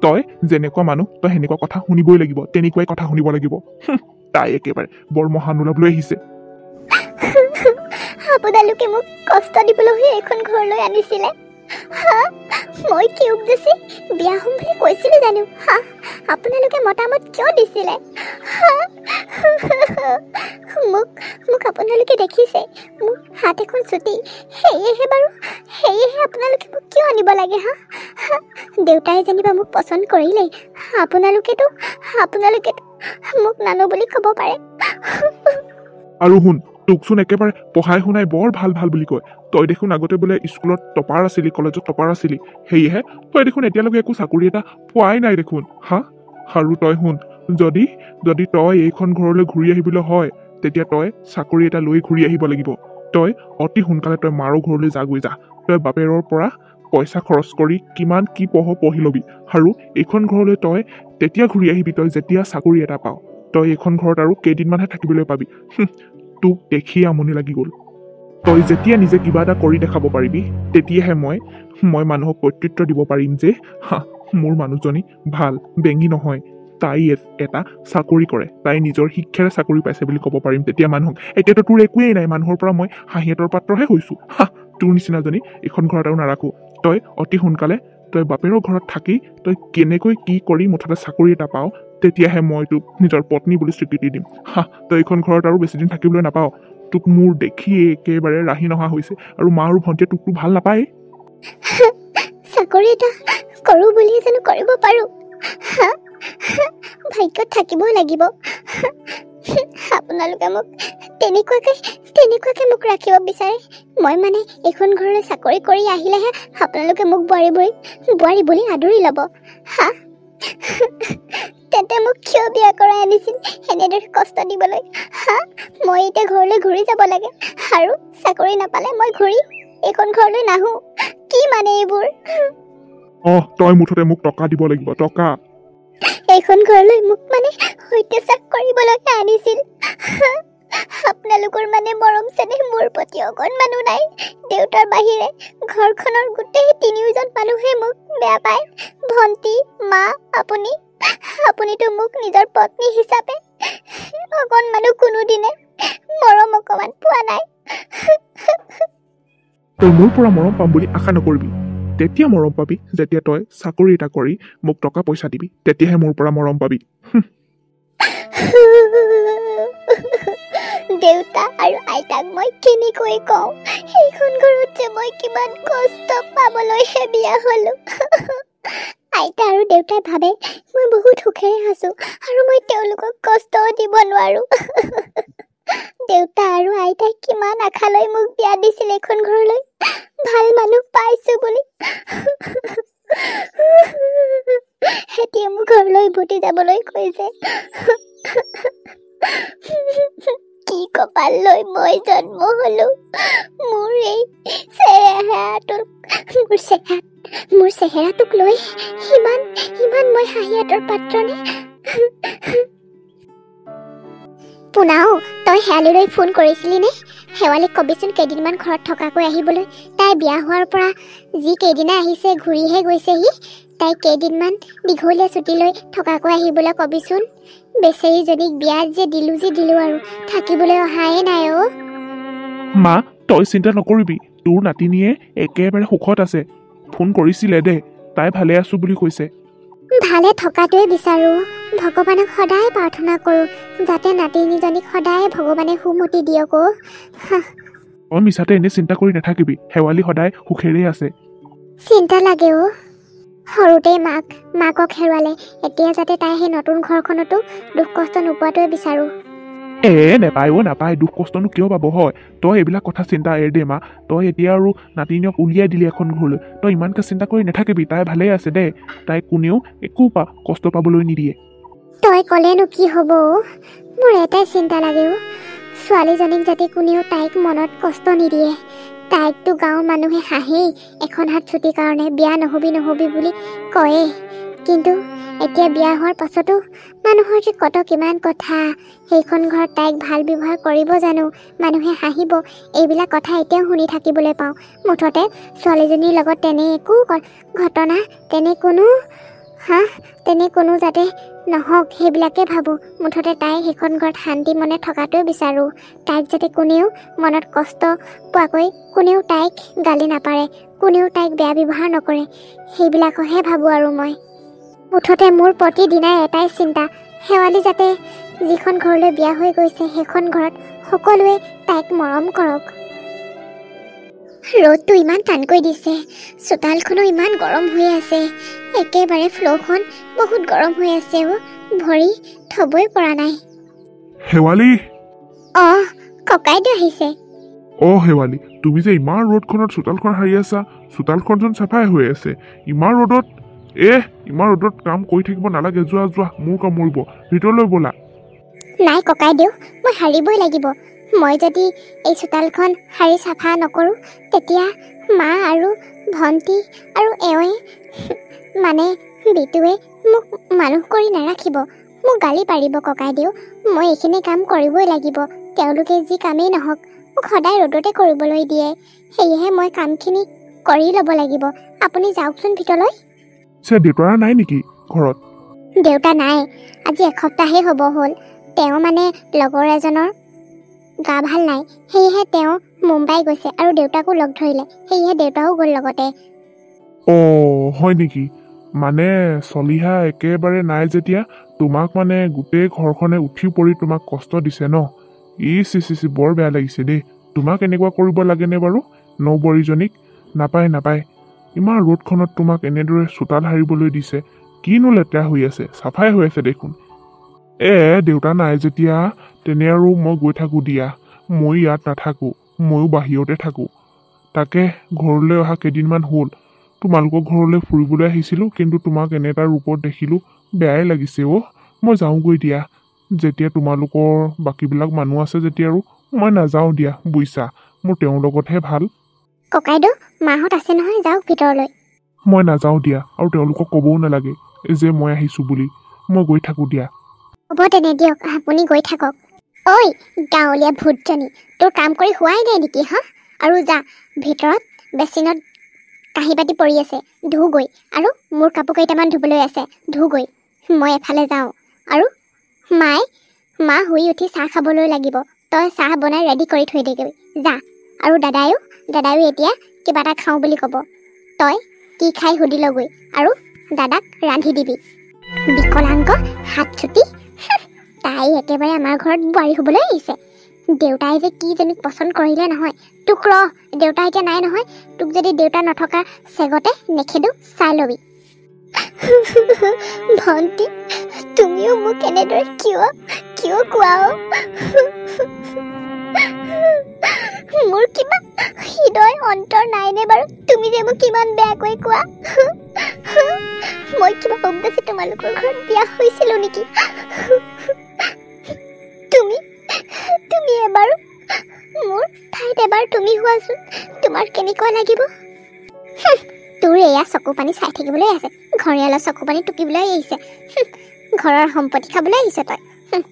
তই যেনেকুৱা মানুহ তই সেনেকুৱা কথা শুনিবই লাগিব তেনেকুৱাই কথা শুনিব লাগিব তাই একেবাৰে বৰ মহান ওলাবলৈ আহিছে আপোনালোকে মোক কষ্ট দিবলৈহে এইখন ঘৰলৈ আনিছিলে হা মই কি উপদেশী বিয়া হ'ম বুলি কৈছিলোঁ জানো হা আপোনালোকে মতামত কিয় দিছিলে মোক আপোনালোকে দেখিছে মোৰ হাত এখন ছুটি সেয়েহে আপোনালোকে মোক কিয় আনিব লাগে হা দেউতাই যেনিবা মোক পচন্দ কৰিলেই আপোনালোকেতো মোক নানো বুলি ক'ব পাৰে আৰু শুন তোকচোন একেবাৰে পঢ়াই শুনাই বৰ ভাল বুলি কয় তই দেখোন আগতে বোলে স্কুলত টপাৰ আছিলি কলেজত টপাৰ আছিলি সেয়েহে তই দেখোন এতিয়ালৈকে একো চাকৰি এটা পোৱাই নাই দেখোন হা আৰু তই শুন যদি তই এইখন ঘৰলৈ ঘূৰি আহিবলৈ হয় তেতিয়া তই চাকৰি এটা লৈ ঘূৰি আহিব লাগিব তই অতি সোনকালে তই মাৰো ঘৰলৈ যাগৈ যা তই বাপেৰৰ পৰা পইচা খৰচ কৰি কিমান কি পঢ়ি ল'বি আৰু এইখন ঘৰলৈ তই তেতিয়া ঘূৰি আহিবি তই যেতিয়া চাকৰি এটা পাৱ তই এইখন ঘৰত আৰু কেইদিনমানহে থাকিবলৈ পাবি তোক দেখি আমনি লাগি গ'ল তই যেতিয়া নিজে কিবা এটা কৰি দেখাব পাৰিবি তেতিয়াহে মই মানুহক কৰ্তৃত্ব দিব পাৰিম যে মোৰ মানুহজনী ভাল, বেঙী নহয়, তাই এটা চাকৰি কৰে, তাই নিজৰ শিক্ষাৰে চাকৰি পাইছে বুলি ক'ব পাৰিম তেতিয়া মানুহক। এতিয়াতো তোৰ একোৱেই নাই, মানুহৰ পৰা মই হাঁহিয়াতৰ পাত্ৰহে হৈছোঁ। তোৰ নিচিনাজনী এইখন ঘৰত আৰু নাৰাখোঁ। তই অতি সোনকালে তই বাপেৰৰ ঘৰত থাকি তই কেনেকৈ কি কৰি মুঠতে চাকৰি এটা পাওঁ তেতিয়াহে মই তোক নিজৰ পত্নী বুলি স্বীকৃতি দিম। তই এইখন ঘৰত আৰু বেছিদিন থাকিবলৈ নাপাওঁ। তোক মোৰ দেখিয়ে একেবাৰে ৰাহি নহা হৈছে, আৰু মা আৰু ভণ্টিয়ে তোকতো ভাল নাপায়। চাকৰি এটা কৰোঁ বুলিয়ে জানো কৰিব পাৰোঁ? ভাগ্যত থাকিবই লাগিব। আপোনালোকে মোক তেনেকুৱাকে মোক ৰাখিব বিচাৰে। মই মানে এইখন ঘৰলৈ চাকৰি কৰি আহিলেহে আপোনালোকে মোক বোৱাৰী বুলি আদৰি ল'ব। তেন্তে মোক কিয় বিয়া কৰাই আনিছিল এনেদৰে কষ্ট দিবলৈ? মই এতিয়া ঘৰলৈ ঘূৰি যাব লাগে, আৰু চাকৰি নাপালে মই ঘূৰি এইখন ঘৰলৈ নাহো। কি মানে এইবোৰ? তই মুঠতে মোক টকা দিব লাগিব, টকা। এইখন ঘৰলৈ মোক মানে অত্যাচাৰ কৰিবলৈ আনিছিল। আপোনালোকৰ মানে মৰম চেনেহ মোৰ প্ৰতি অকণমানো নাই। দেউতাৰ বাহিৰে ঘৰখনৰ গোটেই তিনিওজন মানুহে মোক বেয়া পায়। ভণ্টি, মা, আপুনিতো মোক নিজৰ পত্নী হিচাপে অকণমানো কোনোদিনে মৰম অকণমান পোৱা নাই। তই মোৰ পৰা মৰম পাম বুলি আশা নকৰিবি। তেতিয়া মৰম পাবি যেতিয়া তই চাকৰি এটা কৰি মোক টকা পইচা দিবি, তেতিয়াহে মোৰ পৰা মৰম পাবি। দেউতা আৰু আইতাক মই কেনেকৈ কওঁ এইখন ঘৰত যে মই কিমান কষ্ট পাবলৈহে বিয়া হলো। আইতা আৰু দেউতাই ভাবে মই বহুত সুখেৰে আছো আৰু মই তেওঁলোকক কষ্টও দিব নোৱাৰো। দেউতা আৰু আইতাই কিমান আশা লৈ মোক বিয়া দিছিল এইখন ঘৰলৈ, ভাল মানুহ পাইছো বুলি। এতিয়া মোক ঘৰলৈ উভতি যাবলৈ কৈছে। কি কপাল লৈ মই জন্ম হলো। মোৰ এই চেহেৰাটোক লৈ ইমান মই হাঁহিয়াতৰ পাত্ৰনে? পুনাও, তই শেৱালীলৈ ফোন কৰিছিলি নে? শেৱালীক কবিচোন কেইদিনমান ঘৰত থকাকৈ আহিবলৈ। তাই বিয়া হোৱাৰ পৰা যি কেইদিনা আহিছে ঘূৰিহে গৈছেহি। তাই কেইদিনমান দীঘলীয়া ছুটী লৈ থকাকৈ আহিবলৈ কবিচোন। বেচেৰীজনীক বিয়াত যে দিলো আৰু থাকিবলৈ অহাই নাই। মা, তই চিন্তা নকৰিবি, তোৰ নাতিনীয়ে একেবাৰে সুখত আছে। ফোন কৰিছিলে দে, তাই ভালে আছো বুলি কৈছে। ভালে থকাটোৱে বিচাৰো। ভগৱানক সদায় প্ৰাৰ্থনা কৰো যাতে নাতিনীজনীক সদায় ভগৱানে সুমতি দিয়ক। তই মিছাতে এনে চিন্তা কৰি নাথাকিবি, শেৱালী সদায় সুখেৰে আছে। চিন্তা লাগে সৰুতেই মাকক হেৰুৱালে, এতিয়া যাতে তাই সেই নতুন ঘৰখনতো দুখ কষ্ট নোপোৱাটোৱে বিচাৰো। নাপায়, দুখ কষ্টনো কিয় পাব হয়? তই এইবিলাক কথা চিন্তা এৰ দে মা। তই এতিয়া আৰু নাতিনীক উলিয়াই দিলি এখন ঘৰলৈ, তই ইমানকে চিন্তা কৰি নাথাকিবি। তাই ভালেই আছে দে, তাই কোনেও একো কষ্ট পাবলৈ নিদিয়ে। তই ক'লেনো কি হ'ব? মোৰ এটাই চিন্তা লাগে ছোৱালীজনীক যাতে কোনেও তাইক মনত কষ্ট নিদিয়ে। তাইকতো গাঁৱৰ মানুহে হাঁহেই এখন হাত ছুটিৰ কাৰণে, বিয়া নহবি বুলি কয়ে। কিন্তু এতিয়া বিয়া হোৱাৰ পাছতো মানুহৰ যে কিমান কথা। সেইখন ঘৰত তাইক ভাল ব্যৱহাৰ কৰিব জানো, মানুহে হাঁহিব, এইবিলাক কথা এতিয়াও শুনি থাকিবলৈ পাওঁ। মুঠতে ছোৱালীজনীৰ লগত তেনে একো ঘটনা তেনে কোনো যাতে নহওক সেইবিলাকে ভাবোঁ। মুঠতে তাই সেইখন ঘৰত শান্তি মনে থকাটোৱে বিচাৰোঁ। তাইক যাতে কোনেও মনত কষ্ট পোৱাকৈ কোনেও তাইক গালি নাপাৰে, কোনেও তাইক বেয়া ব্যৱহাৰ নকৰে, সেইবিলাকহে ভাবোঁ। আৰু মই মুঠতে মোৰ প্ৰতিদিনাই এটাই চিন্তা, শেৱালী যাতে যিখন ঘৰলৈ বিয়া হৈ গৈছে সেইখন ঘৰত সকলোৱে তাইক মৰম কৰক। ৰ'দটো ইমান টানকৈ দিছে, চোতালখনো ইমান গৰম হৈ আছে, একেবাৰে ফ্ল'ৰখন বহুত গৰম হৈ আছে। ভৰি থবই পৰা নাই। শেৱালী! ককাইদেউ আহিছে। শেৱালী, তুমি যে ইমান ৰ'দখনত চোতালখন সাৰি আছা, চোতালখনচোন চাফাই হৈ আছে। ইমান ৰ'দত কাম কৰি থাকিব নালাগে, যোৱা মোৰ কাম মৰিব, ভিতৰলৈ ব'লা। নাই ককাইদেউ, মই সাৰিবই লাগিব। মই যদি এই চোতালখন সাৰি চাফা নকৰোঁ তেতিয়া মা আৰু ভণ্টি আৰু এওঁৱে মানে বিটুৱে মোক মানুহ কৰি নাৰাখিব, মোক গালি পাৰিব। ককাইদেউ, মই এইখিনি কাম কৰিবই লাগিব। তেওঁলোকে যি কামেই নহওক মোক সদায় ৰ'দতে কৰিবলৈ দিয়ে সেয়েহে মই কামখিনি কৰি ল'ব লাগিব আপুনি যাওকচোন ভিতৰলৈ দেউতা নাই নেকি ঘৰত দেউতা নাই আজি এসপ্তাহে হ'ব হ'ল তেওঁ মানে লগৰ এজনৰ গা ভাল নাই সেয়েহে তেওঁ মুম্বাই গৈছে আৰু দেউতাকো লগ ধৰিলে সেয়েহে দেউতাও গ'ল লগতে হয় নেকি মানে চলিহা একেবাৰে নাই যেতিয়া তোমাক মানে গোটেই ঘৰখনে উঠি পৰি তোমাক কষ্ট দিছে ন চি বৰ বেয়া লাগিছে দেই তোমাক এনেকুৱা কৰিব লাগেনে বাৰু নৌবৰীজনীক নাপায় ইমান ৰ'দখনত তোমাক এনেদৰে চোতাল সাৰিবলৈ দিছে কিনো লেতেৰা হৈ আছে চাফাই হৈ আছে দেখোন দেউতা নাই যেতিয়া তেনে আৰু মই গৈ থাকোঁ দিয়া মই ইয়াত নাথাকোঁ ময়ো বাহিৰতে থাকোঁ তাকে ঘৰলৈ অহা কেইদিনমান হ'ল তোমালোকৰ ঘৰলৈ ফুৰিবলৈ আহিছিলোঁ কিন্তু তোমাক এনে এটা ৰূপত দেখিলোঁ বেয়াই লাগিছে মই যাওঁগৈ দিয়া যেতিয়া তোমালোকৰ বাকীবিলাক মানুহ আছে যেতিয়া আৰু মই নাযাওঁ দিয়া বুইছা মোৰ তেওঁৰ লগতহে ভাল ককাইদেউ মাহঁত আছে নহয় যাওক ভিতৰলৈ মই নাযাওঁ দিয়া আৰু তেওঁলোকক ক'বও নালাগে যে মই আহিছোঁ বুলি মই গৈ থাকোঁ দিয়া হ'ব তেনে দিয়ক আপুনি গৈ থাকক ঐ গাঁৱলীয়া ভূতজনী তোৰ কাম কৰি হোৱাই নাই নেকি হা আৰু যা ভিতৰত বেচিনত কাঁহী বাতি পৰি আছে ধুগৈ আৰু মোৰ কাপোৰ কেইটামান ধুবলৈ আছে ধুগৈ মই এফালে যাওঁ আৰু মা শুই উঠি চাহ খাবলৈ লাগিব তই চাহ বনাই ৰেডি কৰি থৈ দেগৈ যা আৰু দাদায়ো এতিয়া কিবা এটা খাওঁ বুলি ক'ব তই কি খাই সুধি লগৈ আৰু দাদাক ৰান্ধি দিবি বিকলাংগ হাত চুটি তাই একেবাৰে আমাৰ ঘৰত বোৱাৰী হ'বলৈ আহিছে দেউতাই যে কি যেনিক পচন্দ কৰিলে নহয় তোক দেউতা এতিয়া নাই নহয় তোক যদি দেউতা নথকা চেগতে নেখেদো চাই ল'বি ভণ্টি তুমিও মোক এনেদৰে কিয় কোৱা মোৰ কিবা হৃদয় অন্তৰ নাইনে বাৰু তুমি যে মোক কিমান বেয়াকৈ কোৱা মই কিবা অভ্যাসে তোমালোকৰ ঘৰত বিয়া হৈছিলোঁ নেকি তুমি এবাৰ মোৰ ঠাইত এবাৰ তুমি হোৱাচোন তোমাৰ কেনেকুৱা লাগিব তোৰ এয়া চকু পানী চাই থাকিবলৈ আছে ঘৰিয়ালৰ চকু পানী টুকিবলৈ আহিছে ঘৰৰ সম্পত্তি খাবলৈ আহিছে তই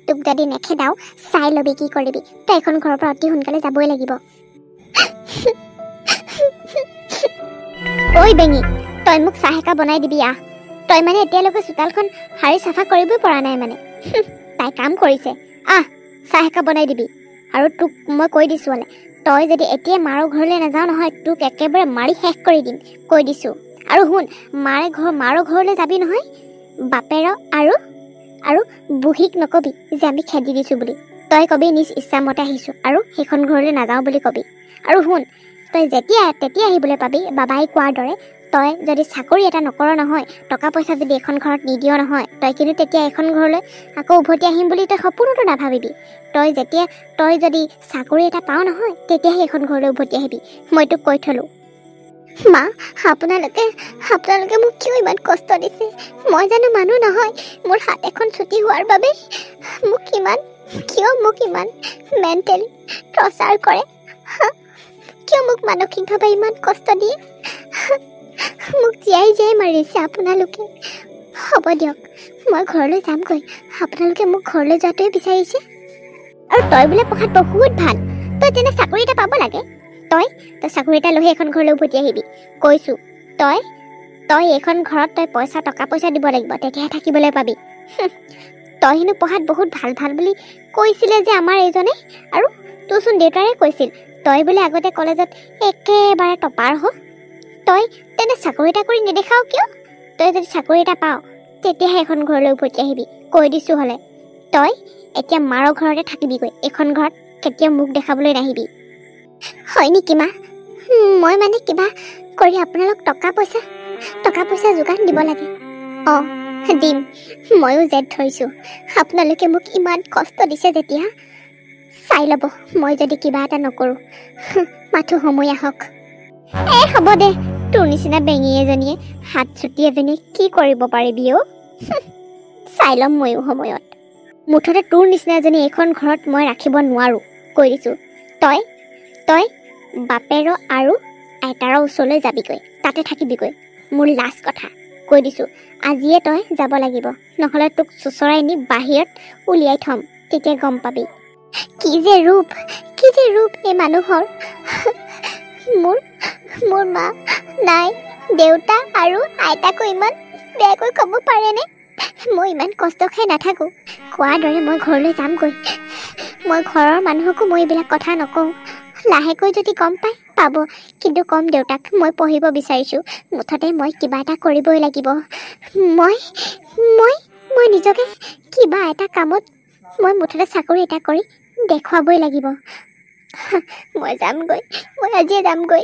তোক যদি নেখেদাও চাই ল'বি কি কৰিবি তই এখন ঘৰৰ পৰা অতি সোনকালে যাবই লাগিব ঐ বেঙি তই মোক চাহ একাপ বনাই দিবি তই মানে এতিয়ালৈকে চোতালখন সাৰি চাফা কৰিবই পৰা নাই মানে তাই কাম কৰিছে চাহ একাপ বনাই দিবি আৰু তোক মই কৈ দিছোঁ হ'লে তই যদি এতিয়া মাৰৰ ঘৰলৈ নাযাওঁ নহয় তোক একেবাৰে মাৰি শেষ কৰি দিম কৈ দিছোঁ আৰু শুন মাৰৰ ঘৰলৈ যাবি নহয় বাপেৰ আৰু বুঢ়ীক নকবি যে আমি খেদি দিছোঁ বুলি তই কবি নিজ ইচ্ছামতে আহিছোঁ আৰু সেইখন ঘৰলৈ নাযাওঁ বুলি কবি আৰু শুন তই তেতিয়া আহিবলৈ পাবি বাবাই কোৱাৰ দৰে তই যদি চাকৰি এটা নকৰ নহয় টকা পইচা যদি এখন ঘৰত নিদিয় নহয় তই কিন্তু তেতিয়া এখন ঘৰলৈ আকৌ উভতি আহিম বুলি তই সপোনতো নাভাবিবি তই যদি চাকৰি এটা পাওঁ নহয় তেতিয়াহে এখন ঘৰলৈ উভতি আহিবি মই তোক কৈ থলোঁ মা আপোনালোকে মোক কিয় ইমান কষ্ট দিছে মই জানো মানুহ নহয় মোৰ হাত এখন ছুটি হোৱাৰ বাবে মোক ইমান মেণ্টেলি টৰ্চাৰ কৰে কিয় মোক মানসিকভাৱে ইমান কষ্ট দিয়ে মোক জীয়াই মাৰিছে আপোনালোকে হ'ব দিয়ক মই ঘৰলৈ যামগৈ আপোনালোকে মোক ঘৰলৈ যোৱাটোৱে বিচাৰিছে আৰু তই বোলে পঢ়াত বহুত ভাল তই তেনে চাকৰি এটা পাব লাগে তই চাকৰি এটা লৈ এখন ঘৰলৈ উভতি আহিবি কৈছোঁ তই এইখন ঘৰত তই টকা পইচা দিব লাগিব তেতিয়াহে থাকিবলৈ পাবি তই হেনো পঢ়াত বহুত ভাল বুলি কৈছিলে যে আমাৰ এইজনে আৰু তোৰচোন দেউতাৰে কৈছিল তই বোলে আগতে কলেজত একেবাৰে টপাৰ হ তই তেনে চাকৰি এটা কৰি নেদেখাও কিয় তই যদি চাকৰি এটা পাওঁ তেতিয়াহে এখন ঘৰলৈ উভতি আহিবি কৈ দিছোঁ হ'লে তই এতিয়া মাৰৰ ঘৰতে থাকিবিগৈ এইখন ঘৰত কেতিয়াও মুখ দেখাবলৈ নাহিবি হয় নেকি মা মই মানে কিবা কৰি আপোনালোক টকা পইচা যোগান দিব লাগে দিম ময়ো জেদ ধৰিছোঁ আপোনালোকে মোক ইমান কষ্ট দিছে যেতিয়া চাই ল'ব মই যদি কিবা এটা নকৰোঁ মাথো সময় আহক হ'ব দে তোৰ নিচিনা বেঙী এজনীয়ে হাত চুটি এজনীয়ে কি কৰিব পাৰিবি চাই ল'ম ময়ো সময়ত মুঠতে তোৰ নিচিনা এজনী এইখন ঘৰত মই ৰাখিব নোৱাৰোঁ কৈ দিছোঁ তই বাপেৰ আৰু আইতাৰৰ ওচৰলৈ যাবিগৈ তাতে থাকিবিগৈ মোৰ লাষ্ট কথা কৈ দিছোঁ আজিয়ে তই যাব লাগিব নহ'লে তোক চুচৰাই নি বাহিৰত উলিয়াই থ'ম তেতিয়া গম পাবি কি যে ৰূপ এই মানুহৰ মোৰ মা নাই দেউতা আৰু আইতাকো ইমান বেয়াকৈ ক'ব পাৰেনে মই ইমান কষ্ট খাই নাথাকোঁ কোৱাৰ দৰে মই ঘৰলৈ যামগৈ মই ঘৰৰ মানুহকো মই এইবিলাক কথা নকওঁ লাহেকৈ যদি গম পাব কিন্তু কম দেউতাক মই পঢ়িব বিচাৰিছোঁ মুঠতে মই কিবা এটা কৰিবই লাগিব মই নিজকে কিবা এটা কামত মই মুঠতে চাকৰি এটা কৰি দেখুৱাবই লাগিব মই যামগৈ মই আজিয়ে যামগৈ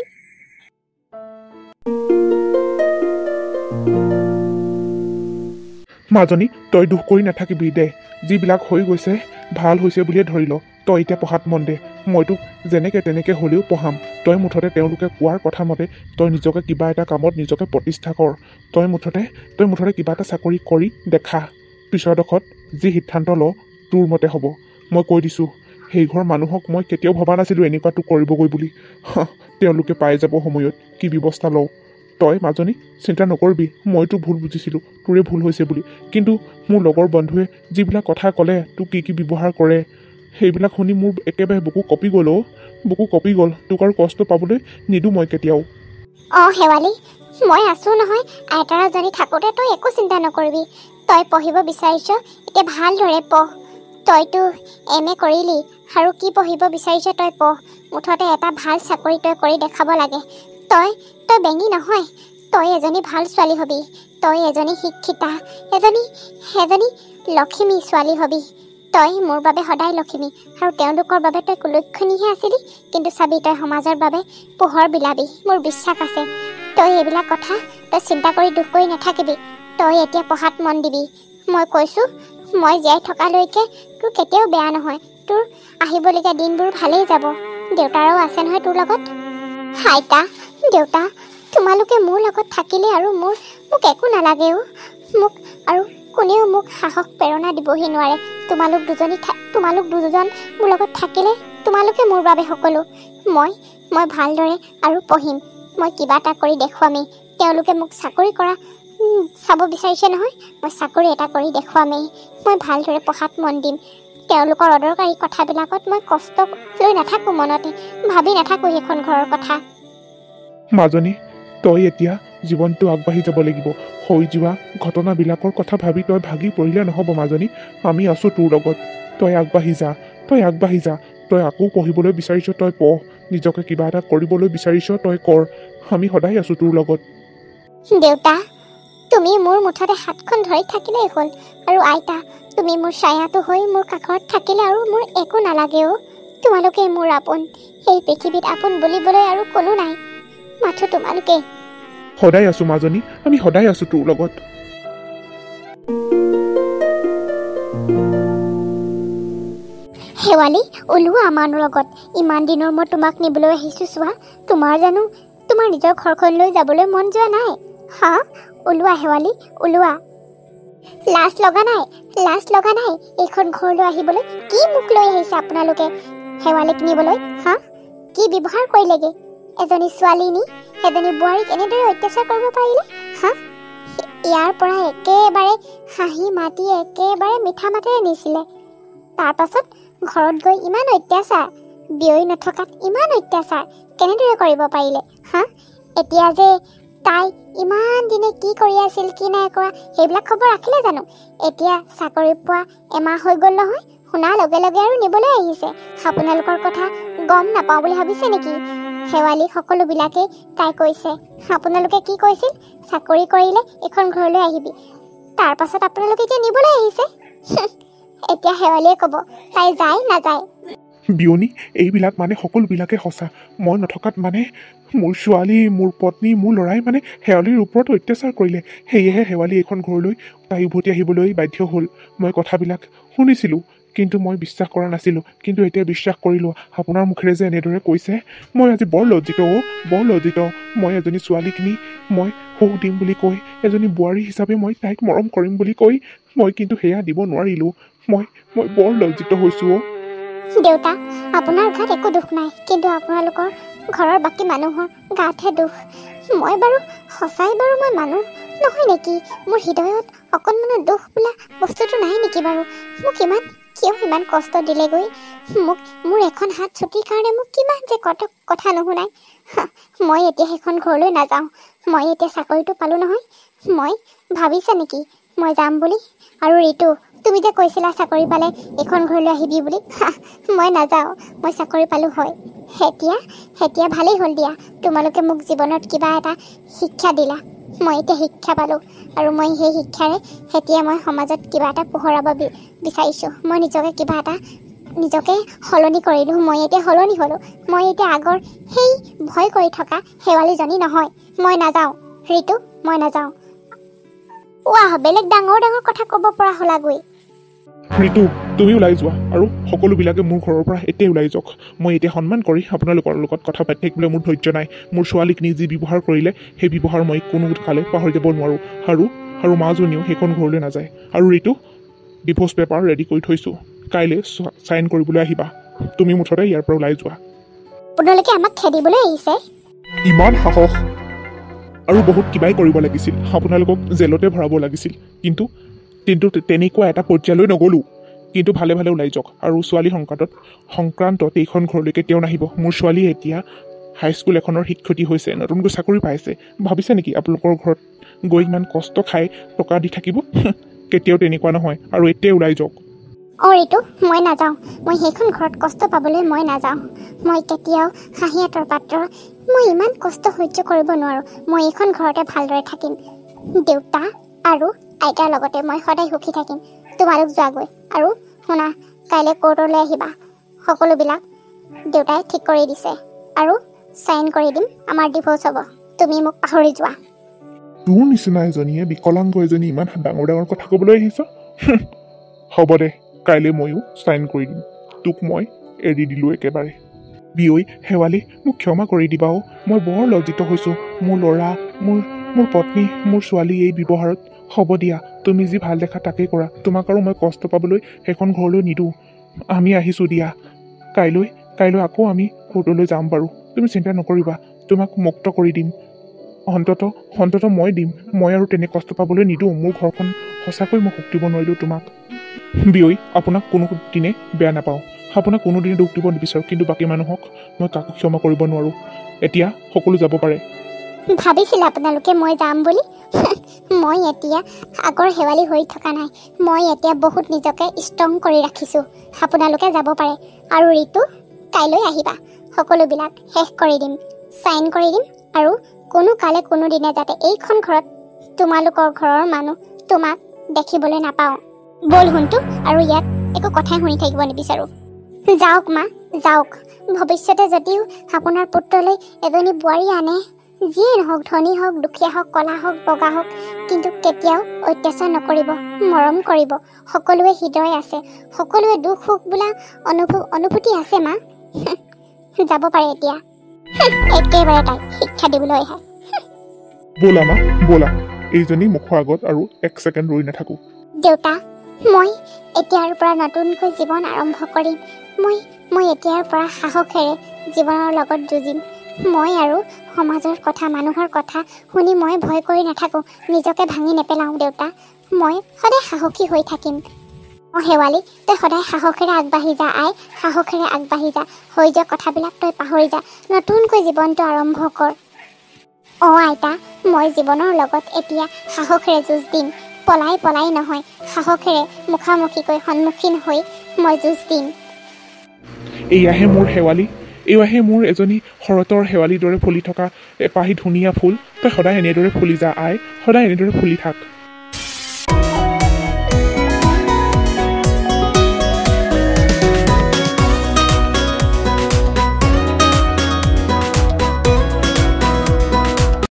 মাজনী তই দুখ কৰি নাথাকিবি দে যিবিলাক হৈ গৈছে ভাল হৈছে বুলিয়ে ধৰি ল তই এতিয়া পঢ়াত মন দে মই তোক যেনেকৈ তেনেকৈ হ'লেও পঢ়াম তই মুঠতে তেওঁলোকে কোৱাৰ কথা মতে তই নিজকে কিবা এটা কামত নিজকে প্ৰতিষ্ঠা কৰ তই মুঠতে কিবা এটা চাকৰি কৰি দেখা পিছৰ ডোখৰত যি সিদ্ধান্ত ল তোৰ মতে হ'ব মই কৈ দিছোঁ সেই ঘৰ মানুহক মই কেতিয়াও ভবা নাছিলোঁ এনেকুৱাটো কৰিবগৈ বুলি তেওঁলোকে পাই যাব সময়ত কি ব্যৱস্থা লওঁ তই মাজনী চিন্তা নকৰিবি মইতো ভুল বুজিছিলোঁ তোৰে ভুল হৈছে বুলি কিন্তু মোৰ লগৰ বন্ধুৱে যিবিলাক কথা ক'লে তোক কি ব্যৱহাৰ কৰে সেইবিলাক শুনি মোৰ একেবাৰে বুকু কঁপি গ'ল তোক আৰু কষ্ট পাবলৈ নিদিওঁ মই কেতিয়াও শেৱালি মই আছোঁ নহয় আইতাৰাজনী থাকোঁতে তই একো চিন্তা নকৰিবি তই পঢ়িব বিচাৰিছ এতিয়া ভালদৰে পঢ় তইতো MA কৰিলি আৰু কি পঢ়িব বিচাৰিছ তই পঢ় মুঠতে এটা ভাল চাকৰি তই কৰি দেখাব লাগে তই বেঙি নহয় তই এজনী ভাল ছোৱালী হবি তই এজনী শিক্ষিতা এজনী লক্ষ্মী ছোৱালী হবি তই মোৰ বাবে সদায় লক্ষ্মী আৰু তেওঁলোকৰ বাবে তই কুলক্ষণীহে আছিলি কিন্তু চাবি তই সমাজৰ বাবে পোহৰ বিলাবি মোৰ বিশ্বাস আছে তই এইবিলাক কথা তই চিন্তা কৰি দুখ কৰি নাথাকিবি তই এতিয়া পঢ়াত মন দিবি মই কৈছোঁ মই জীয়াই থকালৈকে তোৰ কেতিয়াও বেয়া নহয় তোৰ আহিবলগীয়া দিনবোৰ ভালেই যাব দেউতাৰো আছে নহয় তোৰ লগত আইতা দেউতা তোমালোকে মোৰ লগত থাকিলে আৰু মোক একো নালাগেও মোক আৰু কোনেও মোক সাহস প্ৰেৰণা দিবহি নোৱাৰে তোমালোক দুজন মোৰ লগত থাকিলে তোমালোকে মোৰ বাবে সকলো মই ভালদৰে আৰু পঢ়িম মই কিবা এটা কৰি দেখুৱামেই তেওঁলোকে মোক চাকৰি কৰা চাব বিচাৰিছে নহয় মই চাকৰি এটা কৰি দেখুৱামেই মই ভালদৰে পঢ়াত মন দিম তেওঁলোকৰ অদৰকাৰী কথাবিলাকত মই কষ্ট লৈ নাথাকোঁ মনতে ভাবি নাথাকোঁ সেইখন ঘৰৰ কথা মাজনী তই এতিয়া জীৱনটো আগবাঢ়ি যাব লাগিব হৈ যোৱা ঘটনাবিলাকৰ কথা ভাবি তই ভাগি পৰিলে নহ'ব মাজনী আমি আছোঁ তোৰ লগত তই আগবাঢ়ি যা তই আকৌ পঢ়িবলৈ বিচাৰিছ তই পঢ় নিজকে কিবা এটা কৰিবলৈ বিচাৰিছ তই কৰ আমি সদায় আছোঁ তোৰ লগত দেউতা তুমি মোৰ মুঠতে হাতখন ধৰি থাকিলেই হ'ল আৰু আইতা তুমি মোৰ ছায়াটো হৈ মোৰ কাষত থাকিলে আৰু মোৰ একো নালাগেও তোমালোকে মোৰ আপোন এই পৃথিৱীত আপোন বুলিবলৈ আৰু কোনো নাই মাথো তোমালোকে সদায় আছোঁ মাজনী আমি সদায় আছোঁ তোৰ লগত শেৱালি ওলোৱা আমাৰ লগত ইমান দিনৰ মই তোমাক নিবলৈ আহিছোঁ চোৱা তোমাৰ জানো তোমাৰ নিজৰ ঘৰখনলৈ যাবলৈ মন যোৱা নাই হা ওলোৱা শেৱালি ওলোৱা লাজ লগা নাই এইখন ঘৰলৈ আহিবলৈ কি মোক লৈ আহিছে আপোনালোকে শেৱালিক নিবলৈ হা কি ব্যৱহাৰ কৰিলেগে এজনী ছোৱালী নি এজনী বোৱাৰীক এনেদৰে অত্যাচাৰ কৰিব পাৰিলে হা ইয়াৰ পৰা একেবাৰে হাঁহি মাতি একেবাৰে মিঠা মাতেৰে নিছিলে তাৰপাছত ঘৰত গৈ ইমান অত্যাচাৰ বিয়ৈ নথকাত ইমান অত্যাচাৰ কেনেদৰে কৰিব পাৰিলে হা এতিয়া যে তাই ইমান দিনে কি কৰি আছিল কি নাই কৰা সেইবিলাক খবৰ ৰাখিলে জানো এতিয়া চাকৰি পোৱা এমাহ হৈ গ'ল নহয় শুনাৰ লগে লগে আৰু নিবলৈ আহিছে আপোনালোকৰ কথা গম নাপাওঁ বুলি ভাবিছে নেকি শেৱালি সকলোবিলাকেই তাই কৈছে আপোনালোকে কি কৈছিল চাকৰি কৰিলে এখন ঘৰলৈ আহিবি তাৰপাছত আপোনালোকে এতিয়া নিবলৈ আহিছে এতিয়া শেৱালিয়ে ক'ব তাই যায় নাযায় বিয়নী এইবিলাক মানে সকলোবিলাকে সঁচা মই নথকাত মানে মোৰ ছোৱালী মোৰ পত্নী মোৰ ল'ৰাই মানে শেৱালিৰ ওপৰত অত্যাচাৰ কৰিলে সেয়েহে শেৱালি এইখন ঘৰলৈ তাই উভতি আহিবলৈ বাধ্য হ'ল মই কথাবিলাক শুনিছিলোঁ কিন্তু মই বিশ্বাস কৰা নাছিলোঁ কিন্তু এতিয়া বিশ্বাস কৰিলোঁ আপোনাৰ মুখেৰে যে এনেদৰে কৈছে মই আজি বৰ লজ্জিত মই এজনী ছোৱালীক নি মই সুখ দিম বুলি কৈ এজনী বোৱাৰী হিচাপে মই তাইক মৰম কৰিম বুলি কৈ মই কিন্তু সেয়া দিব নোৱাৰিলোঁ মই বৰ লজ্জিত হৈছোঁ দেউতা আপোনাৰ গাত একো দুখ নাই কিন্তু আপোনালোকৰ ঘৰৰ বাকী মানুহৰ গাতহে দুখ মই বাৰু সঁচাই বাৰু মই মানুহ নহয় নেকি মোৰ হৃদয়ত অকণমানো দুখ বোলা বস্তুটো নাই নেকি বাৰু মোক ইমান কিয় ইমান কষ্ট দিলেগৈ মোক মোৰ এখন হাত ছুটিৰ কাৰণে মোক কিমান যে কথা নুশুনাই মই এতিয়া সেইখন ঘৰলৈ নাযাওঁ মই এতিয়া চাকৰিটো পালোঁ নহয় মই ভাবিছা নেকি মই যাম বুলি আৰু ঋতু তুমি যে কৈছিলা চাকৰি পালে এখন ঘৰলৈ আহিবি বুলি মই নাযাওঁ মই চাকৰি পালোঁ হয় এতিয়া ভালেই হ'ল দিয়া তোমালোকে মোক জীৱনত কিবা এটা শিক্ষা দিলা মই এতিয়া শিক্ষা পালোঁ আৰু মই সেই শিক্ষাৰে এতিয়া মই সমাজত কিবা এটা পোহৰাব বিচাৰিছোঁ মই নিজকে সলনি কৰিলোঁ মই এতিয়া সলনি হ'লোঁ মই এতিয়া আগৰ সেই ভয় কৰি থকা শেৱালীজনী নহয় মই নাযাওঁ ঋতু মই নাযাওঁ ৱাহ বেলেগ ডাঙৰ কথা ক'ব পৰা হ'লাগৈ ঋতু তুমি ওলাই যোৱা আৰু সকলোবিলাকে মোৰ ঘৰৰ পৰা এতিয়াই ওলাই যাওক মই এতিয়া সন্মান কৰি আপোনালোকৰ লগত কথা পাতি থাকিবলৈ মোৰ ধৈৰ্য নাই মোৰ ছোৱালীক নি যি ব্যৱহাৰ কৰিলে সেই ব্যৱহাৰ মই কোনো কালে পাহৰি যাব নোৱাৰোঁ আৰু মাজনীও সেইখন ঘৰলৈ নাযায় আৰু ঋতু ডিভ'ৰ্চ পেপাৰ ৰেডি কৰি থৈছোঁ কাইলৈ চাইন কৰিবলৈ আহিবা তুমি মুঠতে ইয়াৰ পৰা ওলাই যোৱা আপোনালোকে আমাক খেদিবলৈ আহিছে ইমান সাহস আৰু বহুত কিবাই কৰিব লাগিছিল আপোনালোকক জেলতে ভৰাব লাগিছিল কিন্তু তেনেকুৱা এটা পৰ্যায়লৈ নগ'লোঁ কিন্তু ভালে ওলাই যাওক আৰু ছোৱালী সংক্ৰান্তত এইখন ঘৰলৈ কেতিয়াও নাহিব মোৰ ছোৱালী এতিয়া হাইস্কুল এখনৰ শিক্ষয়িত্ৰী হৈছে নতুনকৈ চাকৰি পাইছে ভাবিছে নেকি আপোনালোকৰ ঘৰত গৈ ইমান কষ্ট খাই টকা দি থাকিব কেতিয়াও তেনেকুৱা নহয় আৰু এতিয়াই ওলাই যাওক ঋতু মই নাযাওঁ মই সেইখন ঘৰত কষ্ট পাবলৈ মই নাযাওঁ মই কেতিয়াও হাঁহিয়াতৰ পাত্ৰ মই ইমান কষ্ট সহ্য কৰিব নোৱাৰোঁ মই এইখন ঘৰতে ভালদৰে থাকিম দেউতা আৰু আইতাৰ লগতে মই সদায় সুখী থাকিম তোমালোক যোৱাগৈ আৰু শুনা কাইলৈ কোৰ্টলৈ আহিবা সকলোবিলাক দেউতাই ঠিক কৰি দিছে আৰু চাইন কৰি দিম আমাৰ ডিভ'ৰ্চ হ'ব তুমি মোক পাহৰি যোৱা তোৰ নিচিনা এজনীয়ে বিকলাংগ এজনী ইমান ডাঙৰ কথা ক'বলৈ আহিছ হ'ব দে কাইলৈ ময়ো চাইন কৰি দিম তোক মই এৰি দিলোঁ একেবাৰে বিয়ৈ শেৱালী মোক ক্ষমা কৰি দিবা মই বৰ লজ্জিত হৈছোঁ মোৰ ল'ৰা মোৰ পত্নী মোৰ ছোৱালী এই ব্যৱহাৰত হ'ব দিয়া তুমি যি ভাল দেখা তাকেই কৰা তোমাক আৰু মই কষ্ট পাবলৈ সেইখন ঘৰলৈ নিদিওঁ আমি আহিছোঁ দিয়া কাইলৈ আকৌ আমি কোৰ্টলৈ যাম বাৰু তুমি চিন্তা নকৰিবা তোমাক মুক্ত কৰি দিম অন্তত মই দিম মই আৰু তেনে কষ্ট পাবলৈ নিদিওঁ মোৰ ঘৰখন সঁচাকৈ মই সুখ দিব নোৱাৰিলোঁ তোমাক বিয়ৈ আপোনাক কোনো দিনে বেয়া নাপাওঁ আপোনাক কোনোদিনে দুখ দিব নিবিচাৰোঁ কিন্তু বাকী মানুহক মই কাকো ক্ষমা কৰিব নোৱাৰোঁ এতিয়া সকলো যাব পাৰে ভাবিছিল আপোনালোকে মই যাম বুলি মই এতিয়া আগৰ শেৱালী হৈ থকা নাই মই এতিয়া বহুত নিজকে ষ্ট্ৰং কৰি ৰাখিছোঁ আপোনালোকে যাব পাৰে আৰু ঋতু কাইলৈ আহিবা সকলোবিলাক শেষ কৰি দিম চাইন কৰি দিম আৰু কোনো কালে কোনো দিনে যাতে এইখন ঘৰত তোমালোকৰ ঘৰৰ মানুহ তোমাক দেখিবলৈ নাপাওঁ বল শুনটো আৰু ইয়াত একো কথাই শুনি থাকিব নিবিচাৰোঁ যাওক মা যাওক ভৱিষ্যতে যদিও আপোনাৰ পুত্ৰলৈ এজনী বোৱাৰী আনে যিয়ে নহওক ধনী হওক দুখীয়া হওক কলা হওক বগা হওক কিন্তু কেতিয়াও অত্যাচাৰ নকৰিব মৰম কৰিব সকলোৱে হৃদয় আছে সকলোৱে দুখ সুখ বোলা অনুভূতি আছে মা যাব পাৰে এতিয়া একেবাৰে তাই শিক্ষা দিবলৈ আহে ব'লা মা ব'লা এইজনী মুখৰ আগত আৰু এক ছেকেণ্ড ৰৈ নাথাকোঁ দেউতা মই এতিয়াৰ পৰা নতুনকৈ জীৱন আৰম্ভ কৰিম মই এতিয়াৰ পৰা সাহসেৰে জীৱনৰ লগত যুঁজিম মই আৰু সমাজৰ কথা মানুহৰ কথা শুনি মই ভয় কৰি নাথাকোঁ নিজকে ভাঙি নেপেলাওঁ দেউতা মই সদায় সাহসী হৈ থাকিম শেৱালী তই সদায় সাহসেৰে আগবাঢ়ি যা আই সাহসেৰে আগবাঢ়ি যা হৈ যোৱা কথাবিলাক তই পাহৰি যা নতুনকৈ জীৱনটো আৰম্ভ কৰ আইতা মই জীৱনৰ লগত এতিয়া সাহসেৰে যুঁজ দিম পলাই নহয় সাহসেৰে মুখামুখিকৈ সন্মুখীন হৈ মই যুঁজ দিম এয়াহে মোৰ শেৱালী এয়াহে মোৰ এজনী শৰতৰ শেৱালীৰ দৰে ফুলি থকা এপাহি ধুনীয়া ফুল তই সদায় এনেদৰে ফুলি যা আই সদায় এনেদৰে ফুলি থাক